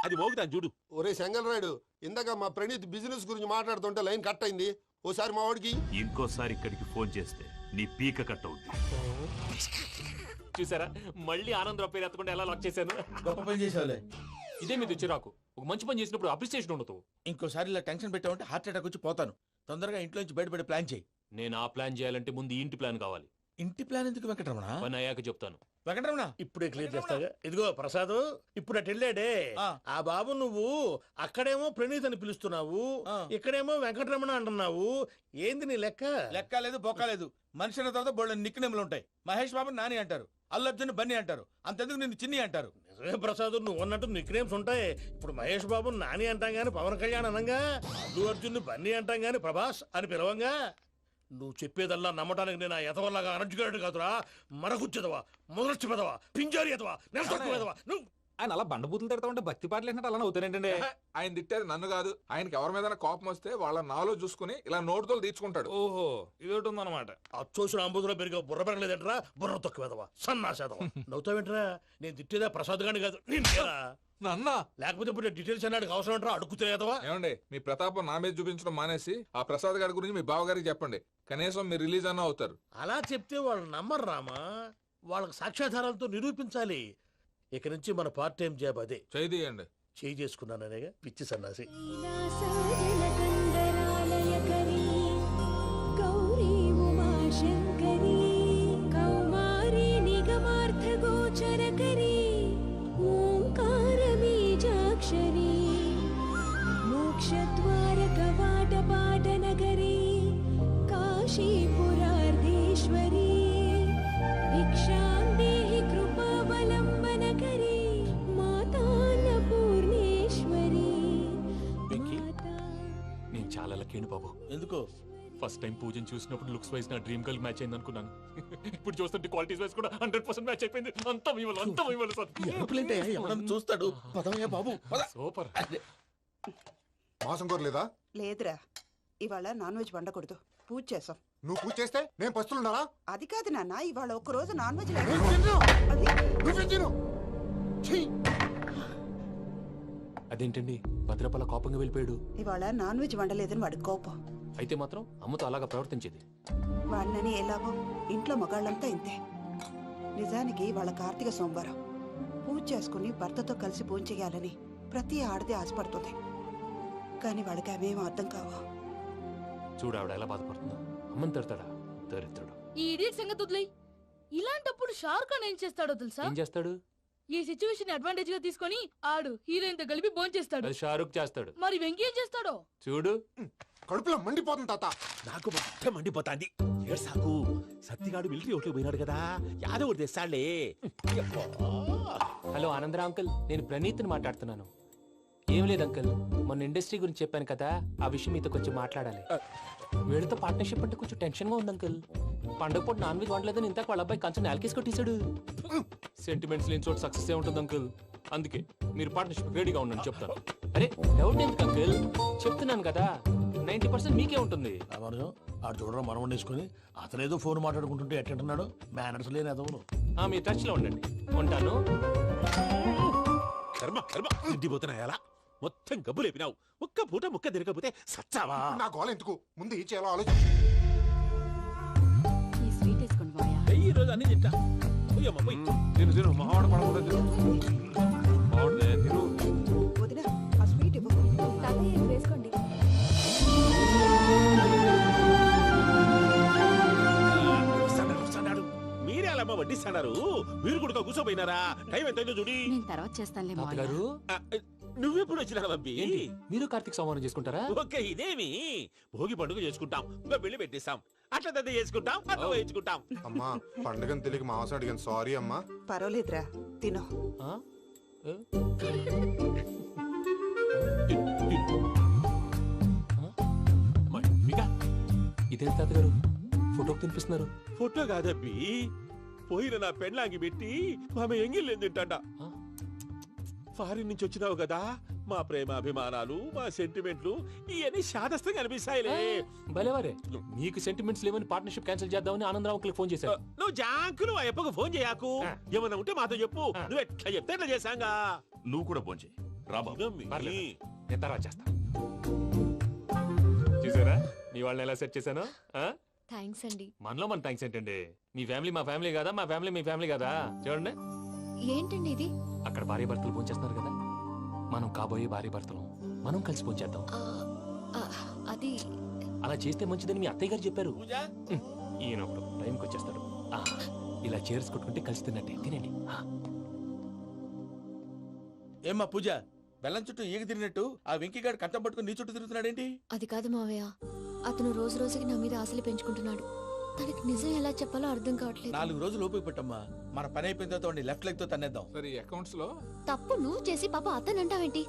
అది మోగుతాను చూడు. ఒరే చెంగల్ రాయుడు, ఇందాక మా ప్రణీత్ బిజినెస్ గురించి మాట్లాడుతుంటే లైన్ కట్ అయింది. ఓసారి మా వాడికి ఇంకోసారి ఇక్కడికి ఫోన్ చేస్తే నీ పీక కట్ అవుతుంది. చూసారా, మళ్ళీ ఆనందరావు పేరు ఎత్తకుండా ఎలా లాక్ చేశాను. గొప్ప పని చేసావులే. ఇదే మీద చిరాకు. ఒక మంచి పని చేసినప్పుడు అప్రిసియేషన్ ఉండదు. ఇంకోసారి ఇలా టెన్షన్ పెట్టామంటే హార్ట్ అటాక్ వచ్చి పోతాను. తొందరగా ఇంట్లో నుంచి బయటపడే ప్లాన్ చేయి. నేను ఆ ప్లాన్ చేయాలంటే ముందు ఈ ఇంటి ప్లాన్ కావాలి. ఇంటి ప్లాన్ ఎందుకు వెంకటరమణ? పని అయ్యాక చెప్తాను. వెంకటరమణ ఇప్పుడే క్లియర్ చేస్తాగా. ఇదిగో ప్రసాద్, ఇప్పుడు అటు వెళ్ళాడే ఆ బాబు, నువ్వు అక్కడేమో ప్రణీత్ అని పిలుస్తున్నావు, ఇక్కడేమో వెంకటరమణ అంటున్నావు. ఏంది నీ లెక్క? లెక్క లేదు, బొక్కలేదు. మనిషి అన్న తర్వాత బోళ్ళ నిక్నెములు ఉంటాయి. మహేష్ బాబు నాని అంటారు, అల్లు అర్జున్ బన్నీ అంటారు, అంతెందుకు నిన్ను చిన్ని అంటారు. నిజమే ప్రసాద్, నువ్వు అన్నట్టు నిక్నేమ్స్ ఉంటాయి. ఇప్పుడు మహేష్ బాబు నాని అంటాం గాని పవన్ కళ్యాణ్ అనంగా, అల్లు అర్జున్ బన్నీ అంటాం గాని ప్రభాస్ అని పిలవంగా. నువ్వు చెప్పేదల్లా నమ్మటానికి నేను ఎతవల్లాగా అనర్జుకేటెడ్ కాదురా. మరగుచ్చదవా, మొదలచ్చి పెదవా, పింజారి ఎదవా, నెలసొక్కుదవా. నువ్వు ఆయన అలా బండబూతులు తిడతా ఉంటే భక్తి పాటలు ఏంటంటే అలా అవుతానంటే. ఆయన తిట్టేది నన్ను కాదు, ఆయనకి ఎవరి మీద కోపం వస్తే వాళ్ళ నాలో చూసుకుని ఇలా నోటుతో తీర్చుకుంటాడు. ఓహో, ఇదొకటి ఉందన్నమాట. అచ్చోసిన అంబుధులో పెరిగే బుర్ర పెరగలేదంటరా, బుర్ర తొక్కువేదవా, సన్నాసేదవా. నవ్వుతావేంటరా? నేను తిట్టేదా ప్రసాద్ గాని కాదు, నన్నా. లేకపోతే ఇప్పుడు డీటెయిల్స్ అన్నాడు అవసరం అంటారా? అడుగుతాయేదవా. ఏమండి, మీ ప్రతాపం నా మీద చూపించడం మానేసి ఆ ప్రసాద్ గారి గురించి మీ బావగారికి చెప్పండి. కనీసం మీరు రిలీజ్ అన్న అవుతారు. అలా చెప్తే వాళ్ళు నమ్మరు రామా. వాళ్ళకి సాక్ష్యాధారాలతో నిరూపించాలి. ఇక నుంచి మన పార్ట్ టైం జాబ్ అదే. చేయండి. చేయి చేసుకున్నాననేగా పిచ్చి సన్నాసి. మోక్షద్వార కవాట పాట నగరీ కాశీపురార్ధి నాకేంటి బాబు ఎందుకు ఫస్ట్ టైం పూజను చూసినప్పుడు లుక్స్ వైజ్ నా డ్రీమ్ గర్ల్ మ్యాచ్ అయింది అనుకున్నాను. ఇప్పుడు చూస్తుంటే క్వాలిటీస్ వైజ్ కూడా 100% మ్యాచ్ అయిపోయింది. అంతా ఇవ్వాలి సార్. ఎవడన్నా చూస్తాడు పదవయ్యా బాబు సూపర్. మాసం కోరలేదా? లేదురా, ఇవాళ నాన్ వెజ్ వండకూడదు, పూజ చేసాం. నువ్వు పూజ చేస్తే నేను పస్తులున్నారా? అది కాదు నాన్న, ఇవాళ ఒక్కరోజు నాన్ వెజ్ అదేంటండి భద్రపల కోపంగా వెళ్ళిపోయాడు? ఇవాళ నాన్ వెజ్ వండలేదని వాడి కోపం. అయితే మాత్రం అమ్మతో అలాగా ప్రవర్తించేది. వాడినని ఎలాగో ఇంట్లో మగాళ్ళంతా ఇంతే. నిజానికి వాళ్ళ కార్తీక సోమవారం పూజ చేసుకుని భర్తతో కలిసి పూజ చేయాలని ప్రతి ఆడది ఆశపడుతుంది. కానీ వాడికి అవేం అర్థం కావు. చూడు ఆవిడ ఎలా బాధపడుతుందో. అమ్మని తిడతాడా దరిద్రుడు. ఈ ఇడియట్ సంగతి వదిలేయ్. ఇలాంటప్పుడు షారుఖ్ ఖాన్ ఏం చేస్తాడో తెలుసా? ఏం చేస్తాడు? ఈ సిచ్యువేషన్ అడ్వాంటేజ్ గా తీసుకొని ఆడు హీరోయిన్ తో కలిపి బోన్ చేస్తాడు. అది షారుఖ్ చేస్తాడు. మరి వెంకీ ఏం చేస్తాడో చూడు. కడుపులో మండిపోతుంది తాత. నాకు మొత్తం మండిపోతాంది. ఏడు సాకు సత్తిగాడు మిలిటరీ ఓట్లు పోయినాడు కదా, యాదవ్ ఒకటి తెస్తాడులే. హలో ఆనందరా అంకుల్, నేను ప్రణీత్ని మాట్లాడుతున్నాను. ఏం లేదు అంకుల్, మొన్న ఇండస్ట్రీ గురించి చెప్పాను కదా, ఆ విషయం మీతో కొంచెం మాట్లాడాలి. వీళ్ళతో పార్ట్నర్షిప్ అంటే కొంచెం టెన్షన్ గా ఉంది అంకుల్. పండుగ పూట నాన్ వెజ్ వండలేదని ఇంతకు వాళ్ళ అబ్బాయి కంచెం నేలకేసి కొట్టేశాడు. సెంటిమెంట్స్ లేని చోట సక్సెస్ ఏ ఉంటుంది అంకుల్. అందుకే మీరు పార్ట్నర్షిప్ రెడీగా ఉండండి చెప్తాను. అరే డౌట్ ఎందుకు అంకుల్, చెప్తున్నాను కదా 90% మీకే ఉంటుంది. ఆడు చూడడం మనం వండేసుకుని అతనేదో ఫోన్ మాట్లాడుకుంటుంటే ఎట్టంటున్నాడు. మేనర్స్ లేని అదవును. మీ టచ్ లో ఉండండి. ఉంటాను. కర్మ కర్మ తిండిపోతున్నాయలా మొత్తం గబ్బు లేపినావు. ఒక్క పూట ముక్క తిరగకపోతే సచ్చావా? నా గోల ఎందుకు, ముందు ఈ చేయాలో ఆలోచించు. ఈ స్వీట్ వేసుకోండి మాయా. ఈ రోజు అన్ని తింటా. తిను మావాడు పడకూడదు. వదినా ఆ స్వీట్ ఇవ్వు. వేసుకోండి. మీరే అలా వడ్డిస్తున్నారు. మీరు కూడా కూర్చోపోయినారా? టైం ఎంతైందో చూడి. నేను తర్వాత చేస్తానులే మావయ్య. గారు నువ్వెప్పుడు వచ్చినా బంపి? మీరు కార్తీక్ సంహారం చేసుకుంటారా? ఓకే, ఇదేమి భోగి పండుగ చేసుకుంటాం, ఇంకా పెళ్లి పెట్టేస్తాం, అట్లా దద్ద చేసుకుంటాం, అట్లా వేయించుకుంటాం. అమ్మా పండుగని తెలియక మాసం అడిగాను, సారీ అమ్మా. పర్వాలేదురా, తినో. ఇదే తాతగారు ఫోటోకి తినిపిస్తున్నారు. ఫోటో కాదబ్బి, పోయిన నా పెళ్ళాంగి పెట్టి ఆమె ఎంగిల్లేం తింటాడ. ఫారిన్ నుంచి వచ్చినావు కదా, మా ప్రేమ అభిమానాలు, మా సెంటిమెంట్లు ఇవన్నీ శాదస్తంగా అనిపిస్తాయిలే. భలేవారే, మీకు సెంటిమెంట్స్ లేవని పార్ట్నర్షిప్ క్యాన్సిల్ చేద్దామని ఆనందరావు అంకుల్ ఫోన్ చేశారు. నువ్వు జాంకులు ఆ ఎప్పకు ఫోన్ చేయకు. ఏమన్నా ఉంటే మాతో చెప్పు. నువ్వు ఎట్లా చెప్తే ఎట్లా చేశాంగా. నువ్వు కూడా ఫోన్ చేయి. నేను తర్వాత చేస్తా. చూసారా మీ వాళ్ళని ఎలా సెట్ చేశాను? థ్యాంక్స్ అండి. మనలో మన థ్యాంక్స్ ఏంటండి? మీ ఫ్యామిలీ మా ఫ్యామిలీ కదా, మా ఫ్యామిలీ మీ ఫ్యామిలీ కదా. చూడండి, ఏంటండి ఇది? అక్కడ భార్య భర్తలు పోంచేస్తున్నారు కదా, మనం కాబోయే భార్య భర్తలు మనం కలిసి పోంచేద్దాం. అది అలా చేస్తే మంచిదని మీ అత్తయ్య గారు చెప్పారు. ఈయన ఒకడు టైంకి వచ్చేస్తాడు. ఇలా చేర్స్ కొట్టుకుంటే కలిసి తిన్నట్టే. తినండి. ఏమ్మా పూజ, బెల్లం చుట్టూ ఈగ తిరిగినట్టు ఆ వెంకీగాడు కట్టం పట్టుకుని నీ చుట్టూ తిరుగుతున్నాడేంటి? అది కాదు మావయ్య, అతను రోజు రోజుకి నా మీద ఆశలు పెంచుకుంటున్నాడు. తనకి నిజం ఎలా చెప్పాలో అర్థం కావట్లేదు. 4 రోజులు ఓపిక పెట్టమ్మా, మన పని అయిపోయిన తర్వాత లెఫ్ట్ లెగ్ తో తన్నేద్దాం. సరే అకౌంట్స్ లో తప్పు నువ్వు చేసి పాప అతను అంటావేంటి?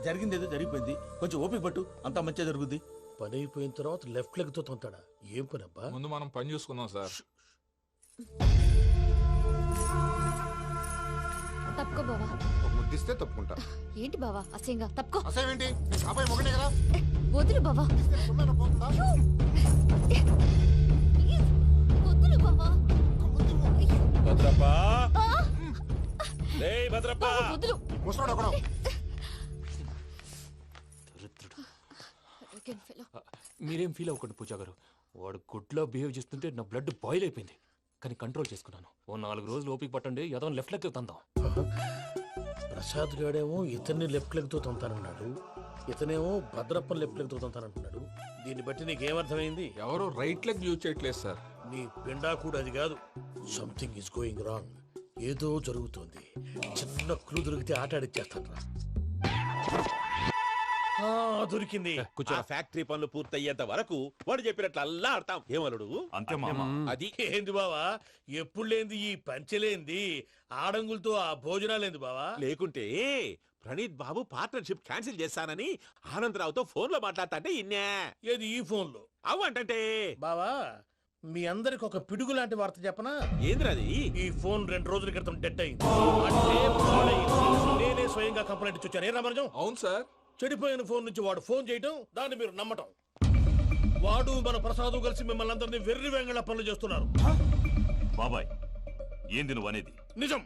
జరిగింది ఏదో జరిగిపోయింది, కొంచెం ఓపిక పట్టు, అంతా మంచిగా జరుగుద్ది. పని అయిపోయిన తర్వాత లెఫ్ట్ లెగ్ తో తొంతాడా? ఏం పని అబ్బా? ముందు మనం పని చూసుకుందాం సార్. తప్పుకో బావా. ముద్దిస్తే తప్పుకుంటా. ఏంటి బావా అసహ్యంగా? తప్పుకో. అసేమేంటి, అబ్బాయి మొగనే కదా. వదులు బావా. వదులు బావా. భద్రప్పా, రేయ్ భద్రప్పా. వదులు. ముసలోడు ఒకడు. మీరేం ఫీల్ అవ్వకండి పూజా గారు. వాడు గుడ్లో బిహేవ్ చేస్తుంటే నా బ్లడ్ బాయిల్ అయిపోయింది. కానీ కంట్రోల్ చేసుకున్నాను. ఓ 4 రోజులు ఓపిక పట్టండి, ఏదో లెఫ్ట్ లెగ్ తందాం. ప్రసాద్ గాడేమో ఇతన్ని లెఫ్ట్ లెగ్ తో తొంతానన్నాడు, ఇతనేమో భద్రప్పని లెఫ్ట్ లెగ్ తో తొంతానంటున్నాడు. దీన్ని బట్టి నీకేమర్థమైంది? ఎవరు రైట్ లెగ్ యూజ్ చేయట్లేదు సార్. నీ పిండా కూడా అది కాదు. Something is going wrong. ఏదో జరుగుతోంది. చిన్న క్లూ దొరికితే ఆట ఆడిచ్చేస్తాను రా. దొరికింది. ఆ ఫ్యాక్టరీ పనులు పూర్తయ్యేంత వరకు వాడు చెప్పినట్లు అల్లా ఆడతాం. ఏమలుడు అంతే మామ. అది ఏంది బావా ఎప్పుడు లేంది ఈ పంచలేంది ఆడంగులతో ఆ భోజనాలేంది బావా? లేకుంటే ప్రణీత్ బాబు పార్ట్నర్షిప్ క్యాన్సిల్ చేస్తానని ఆనందరావుతో ఫోన్ లో మాట్లాడతా ఇన్నే. ఏది ఈ ఫోన్ లో? అవ్వంటే బావా మీ అందరికి ఒక పిడుగు లాంటి వార్త చెప్పనా? ఏంద్రది? ఈ ఫోన్ 2 రోజుల క్రితం డెడ్ అయింది. అంటే పాడైంది. నేనే స్వయంగా కంప్లైంట్ ఇచ్చి వచ్చాను. ఏ రామరాజం? అవును సార్. చెడిపోయిన ఫోన్ నుంచి వాడు ఫోన్ చేయటం, దాన్ని మీరు నమ్మటం. వాడు మన ప్రసాదు కలిసి మిమ్మల్ని అందరినీ వెర్రి వెంగళ పనులు చేస్తున్నారు. బాబాయ్ ఏంది నువ్వు అనేది? నిజం.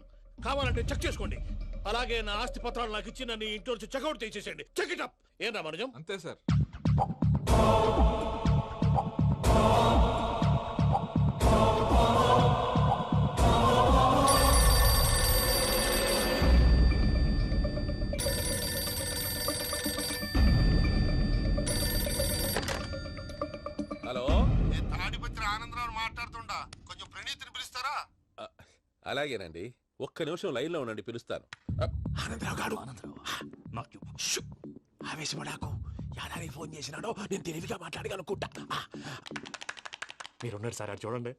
కావాలంటే చెక్ చేసుకోండి. అలాగే నా ఆస్తి పత్రాలు నాకు ఇచ్చి నన్ను ఇంట్లో నుంచి చెక్అౌట్ చేసేసండి. Check it up. ఏం రామరాజం? అంతే సార్. హలో, తాడిపత్రి ఆనందరావు మాట్లాడుతుండా, కొంచెం ప్రణీతిని పిలుస్తారా? అలాగేనండి. ఒక్క నిమిషం లైన్ లో ఉండండి, పిలుస్తాను. ఆనందరావు గాడు ఆవేశపడాకు. యాదానికి ఫోన్ చేసినాడో నేను తెలివిగా మాట్లాడగలనుకుంటా. మీరున్నారు సార్, అది చూడండి.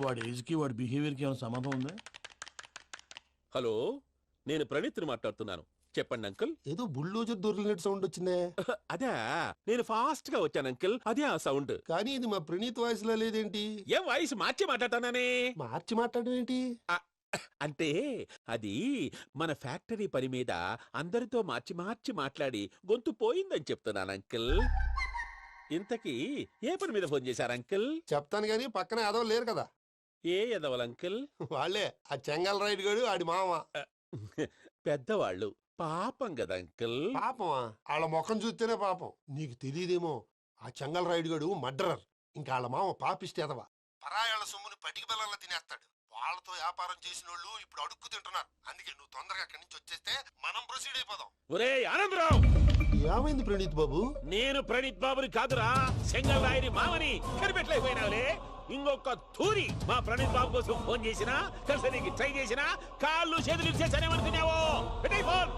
వాడి ఏజ్ కి వాడి బిహేవియర్ కి ఏమైనా సంబంధం ఉందా? హలో, నేను ప్రణీత్ని మాట్లాడుతున్నాను. చెప్పండి అంకుల్. ఏదో బుల్డోజర్ దొరికినట్టు సౌండ్ వచ్చిందే. అదే, నేను ఫాస్ట్ గా వచ్చాను అంకుల్. అదే ఆ సౌండ్. కానీ ఇది మా ప్రణీత్ వాయిస్ లో లేదేంటి? ఏం వాయిస్ మార్చి మాట్లాడతానే? మార్చి మాట్లాడడం ఏంటి? అంటే అది మన ఫ్యాక్టరీ పని మీద అందరితో మార్చి మార్చి మాట్లాడి గొంతు పోయిందని చెప్తున్నాను అంకుల్. ఇంతకీ ఏ పని మీద ఫోన్ చేశారు అంకుల్? చెప్తాను గానీ పక్కన ఎదవ లేరు కదా. ఏ ఎదవలు అంకుల్? వాళ్ళే ఆ చెంగల్ రైడ్ గడు ఆడి మామ. పెద్దవాళ్ళు పాపం కదా అంకుల్. పాపమా? వాళ్ళ ముఖం చూస్తేనే పాపం. నీకు తెలియదేమో, ఆ చెంగల్ రైడ్ గడు మర్డరర్. ఇంకా వాళ్ళ మామ పాపిస్తే ఎదవ. పరాయాళ్ళ సొమ్ముని పటికి బెల్లంలో తినేస్తాడు. వాళ్ళతో వ్యాపారం చేసిన వాళ్ళు ఇప్పుడు అడుక్కు తింటున్నారు. అందుకే నువ్వు తొందరగా అక్కడి నుంచి వచ్చేస్తే మనం ప్రొసీడ్ అయిపోదాం. ఒరే ఆనందరావు! ఏమైంది ప్రణీత్ బాబు? నేను ప్రణీత్ బాబుని కాదురా, సెంగల్ రాయని మామని. కనిపెట్టలేకపోయినావులే. ఇంకొక తూరి మా ప్రణీత్ బాబు కోసం ఫోన్ చేసినా, కలిసి ట్రై చేసినా కాళ్ళు చేతులు చేశానేమనుకున్నావో. పెట్టే ఫోన్.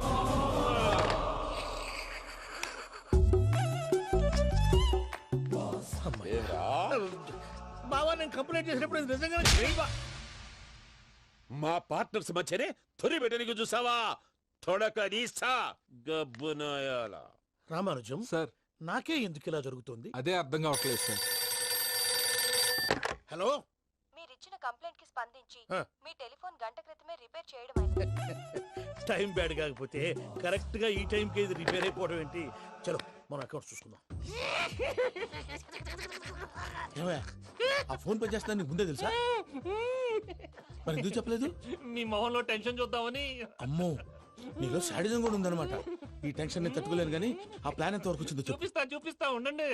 బావా నేను కంప్లైంట్ చేసినప్పుడు నిజంగా మా పార్ట్నర్స్ మధ్యనే తొలి పెట్టడానికి చూసావా? తొడక నీస్తా గబ్బునాయాల. రామానుజం సార్, నాకే ఎందుకు ఇలా జరుగుతుంది? అదే అర్థం కావట్లేదు సార్. హలో, మీరిచ్చిన కంప్లైంట్ కి స్పందించి మీ టెలిఫోన్ గంట క్రితమే రిపేర్ చేయడం. టైం బ్యాడ్ కాకపోతే కరెక్ట్ గా ఈ టైం కి ఇది రిపేర్ అయిపోవడం ఏంటి? చలో మన అకౌంట్ చూసుకుందాం. ఆ ఫోన్ పని చేస్తా నీకు ముందే తెలుసా? మరి ఎందుకు చెప్పలేదు? మీ మొహంలో టెన్షన్ చూద్దామని. అమ్మో, నీలో శాడిజం కూడా ఉందన్నమాట. ఈ టెన్షన్ నేను తట్టుకోలేను కానీ ఆ ప్లాన్ ఎంత వరకు వచ్చిందో చూపిస్తా ఉండండి.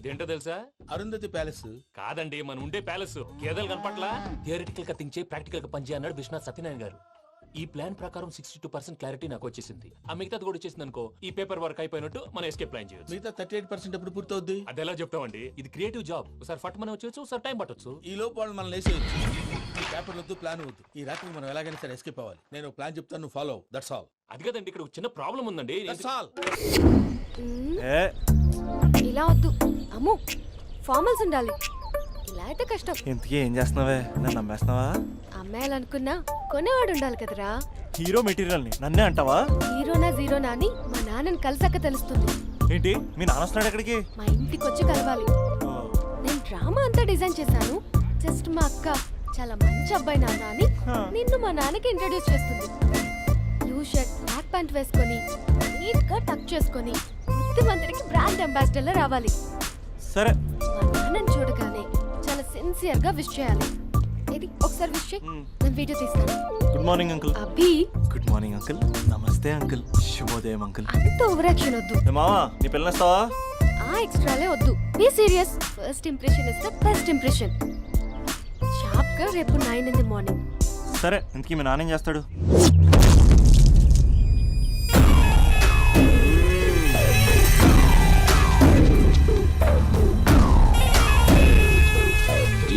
ఇదేంటో తెలుసా? అరుంధతి ప్యాలెస్ కాదండి, మన ఉండే ప్యాలెస్. గేదెలు కనపట్లా? థియరిటికల్ గా థింక్ చేయి, ప్రాక్టికల్ గా పనిచేయ అన్నాడు విశ్వనాథ్ సత్యనారాయణ గారు. ఈ ప్లాన్ ప్రకారం 62% క్లారిటీ నాకు వచ్చేసింది. ఆ మిగతాది కూడా వచ్చేసింది అనుకో, ఈ పేపర్ వర్క్ అయిపోయినట్టు మనం ఎస్కేప్ ప్లాన్ చేయొచ్చు. మిగతా 38% ఎప్పుడు పూర్తవుద్ది? అది ఎలా చెప్తామండి? ఇది క్రియేటివ్ జాబ్. ఒకసారి ఫట్ మనం వచ్చేయచ్చు, ఒకసారి టైం పట్టొచ్చు. ఈ లోపు వాళ్ళు మనం లేసేయచ్చు. ఈ పేపర్ వద్దు, ప్లాన్ వద్దు. ఈ రాత్రికి మనం ఎలాగైనా సరే ఎస్కేప్ అవ్వాలి. నేను ప్లాన్ చెప్తాను, నువ్వు ఫాలో. That's all. అది కదండి, ఇక్కడ ఒక చిన్న ప్రాబ్లం ఉందండి. That's all. ఇలా వద్దు అమ్ము, ఫార్మల్స్ ఉండాలి. ఇలా అయితే కష్టం. ఇంతకీ ఏం చేస్తున్నావే? నన్ను నమ్మేస్తున్నావా? అమ్మాయిలనుకున్నా కొనేవాడు ఉండాలి కదరా. హీరో మెటీరియల్ ని నన్నే అంటావా? హీరోనా జీరోనా అని మా నాన్నని కలిసాక తెలుస్తుంది. ఏంటి మీ నాన్న వస్తున్నాడు ఎక్కడికి? మా ఇంటికి వచ్చి కలవాలి. నేను డ్రామా అంతా డిజైన్ చేశాను. జస్ట్ మా అక్క చాలా మంచి అబ్బాయి నాన్న అని నిన్ను మా నాన్నకి ఇంట్రడ్యూస్ చేస్తుంది. బ్లూ షర్ట్, బ్లాక్ ప్యాంట్ వేసుకొని నీట్ గా టక్ చేసుకొని బుద్ధిమంతుడికి బ్రాండ్ అంబాసిడర్ లా రావాలి. సరే. మా నాన్నని చూడగానే చాలా సిన్సియర్ గా విష్ చేయాలి. ఇది ఒకసారి విష్ చేయి, నేను వీడియో తీస్తాను. Good morning uncle. అబ్బి. Good morning uncle. నమస్తే అంకుల్. శుభోదయం అంకుల్. అంత ఓవర్ యాక్షన్ వద్దు. మావా, నీ పిల్లనిస్తావా? ఆ ఎక్స్ట్రాలే వద్దు. Be serious. First impression is the best impression. Sharp గా రేపు 9 in the morning. సరే, ఇంతకీ మీ నాన్న ఏం చేస్తాడు?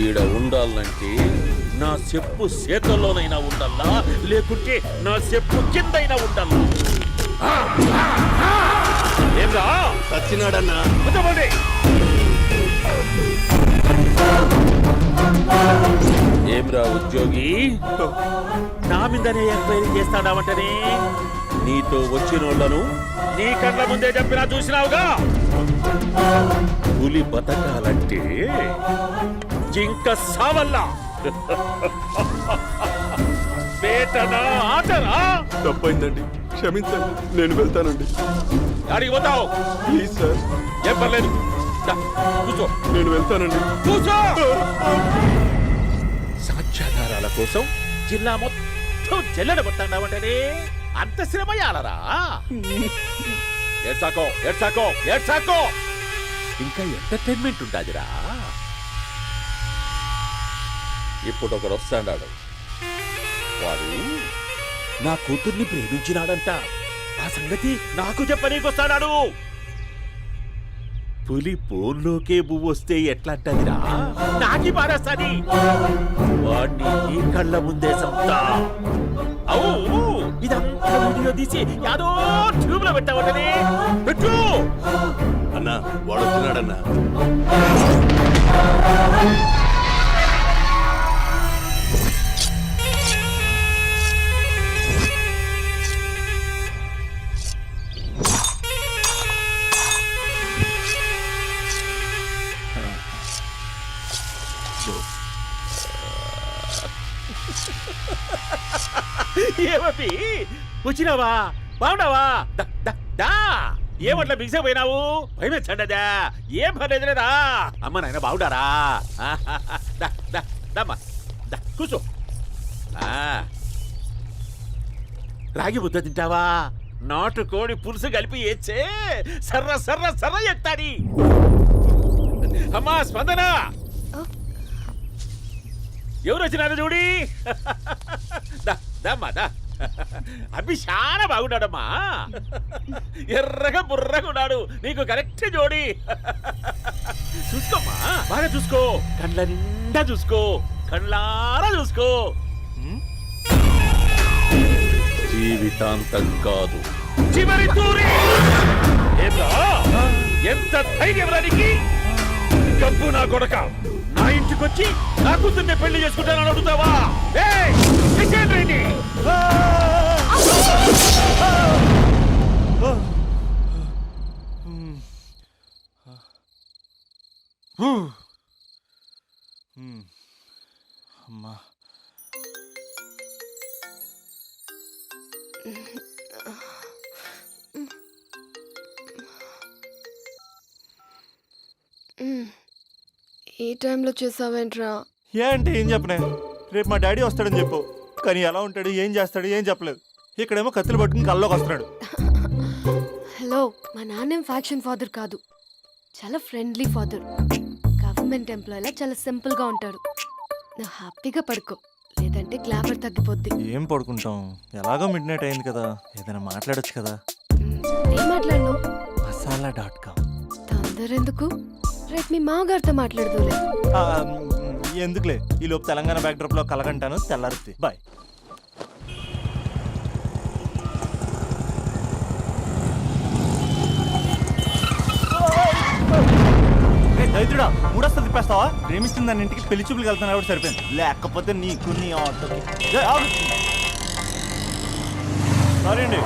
ఈడ ఉండాలంటే నా చెప్పు చేతల్లోనైనా ఉండాలా, లేకుంటే నా చెప్పు కిందైనా ఉండాలా. ఏంరా సచ్చినాడన్నా. కూర్చోబోండి. ఏమ్రా ఉద్యోగి, నా మీదనే ఎంక్వైరీ చేస్తాడావంటనే? నీతో వచ్చినోళ్లను నీ కళ్ళ ముందే చెప్పినా చూసినావుగా. పులి బతకాలంటే జింక సావల్లా. వేటనా ఆటనా? తప్పైందండి, క్షమించండి, నేను వెళ్తానండి. అడిగి పోతావు? Please sir. ఏం పర్లేదు, కూర్చో. నేను వెళ్తానండి. కూర్చో. సాక్ష్యాధారాల కోసం జిల్లా మొత్తం జల్లెడబట్టావంటనే అంత శ్రమయాలరా? ఏడ్సాకో ఏడ్సాకో ఏడ్సాకో, ఇంకా ఎంటర్టైన్మెంట్ ఉంటాదిరా. ఇప్పుడు ఒకడు వస్తాడాడు, వాడు నా కూతుర్ని ప్రేమించినాడంట. ఆ సంగతి నాకు చెప్పనీకొస్తాడాడు. పులి పోన్లోకే పువ్వు వస్తే ఎట్లాంటదిరా? నాకి పారేస్తాది. వాడిని నీ కళ్ళ ముందే సంతా. అవు ఇదంతా వీడియో తీసి యాదో ట్యూబ్ లో పెట్టావటనే. పెట్టు అన్నా, వాడు వచ్చినాడన్నా. ఏమీ వచ్చినావా? బాగున్నావా? ఏమట్లా బిగిసే పోయినావు? భయమేచ్చండదా? ఏం పర్లేదు లేదా? అమ్మ నాయన బాగుండారా? కూర్చో. రాగి ముద్ద తింటావా? నాటు కోడి పులుసు కలిపి ఏచ్చే సర్ర సర్ర సర్ర ఎత్తాడి. అమ్మా స్పందన, ఎవరు వచ్చినారు చూడి. అభి చాలా బాగున్నాడమ్మా. ఎర్రగా బుర్రగా ఉన్నాడు. నీకు కరెక్ట్ జోడి. చూసుకోమ్మా, బాగా చూసుకో. కళ్ళ నిండా చూసుకో, కళ్ళారా చూసుకో. జీవితాంతం కాదు, చివరి తూరి. ఎంత ధైర్యం రానికి? గబ్బు నా కొడక, నా ఇంటికొచ్చి నా కూతుర్ని పెళ్లి చేసుకుంటానని అడుగుతావా? అమ్మా, ఈ టైంలో చేసావేంట్రా? అంటే ఏం చెప్పనే? రేపు మా డాడీ వస్తాడని చెప్పు. కానీ ఎలా ఉంటాడు, ఏం చేస్తాడు, ఏం చెప్పలేదు. ఇక్కడేమో కత్తులు పట్టుకుని కల్లోకి వస్తున్నాడు. హలో, మా నాన్నేం ఫ్యాక్షన్ ఫాదర్ కాదు, చాలా ఫ్రెండ్లీ ఫాదర్. గవర్నమెంట్ ఎంప్లాయీలా చాలా సింపుల్ గా ఉంటాడు. నువ్వు హ్యాపీగా పడుకో, లేదంటే గ్లామర్ తగ్గిపోద్ది. ఏం పడుకుంటాం, ఎలాగో మిడ్ నైట్ అయింది కదా, ఏదైనా మాట్లాడొచ్చు కదా. ఏం మాట్లాడను? masala.com. తొందర ఎందుకు? రేపు మీ మామగారితో మాట్లాడదులే. ఎందుకులే, ఈ లోపు తెలంగాణ బ్యాక్ డ్రాప్ లో కలగంటాను. తెల్లారుద్ది. బాయ్. దైత్రుడా, మూడొస్తుంది తిప్పేస్తావా? ప్రేమిస్తుంది దాని ఇంటికి పెళ్లి చూపులు వెళ్తాను కాబట్టి సరిపోయింది. లేకపోతే నీకు నీ ఆటోకి. సారీ అండి.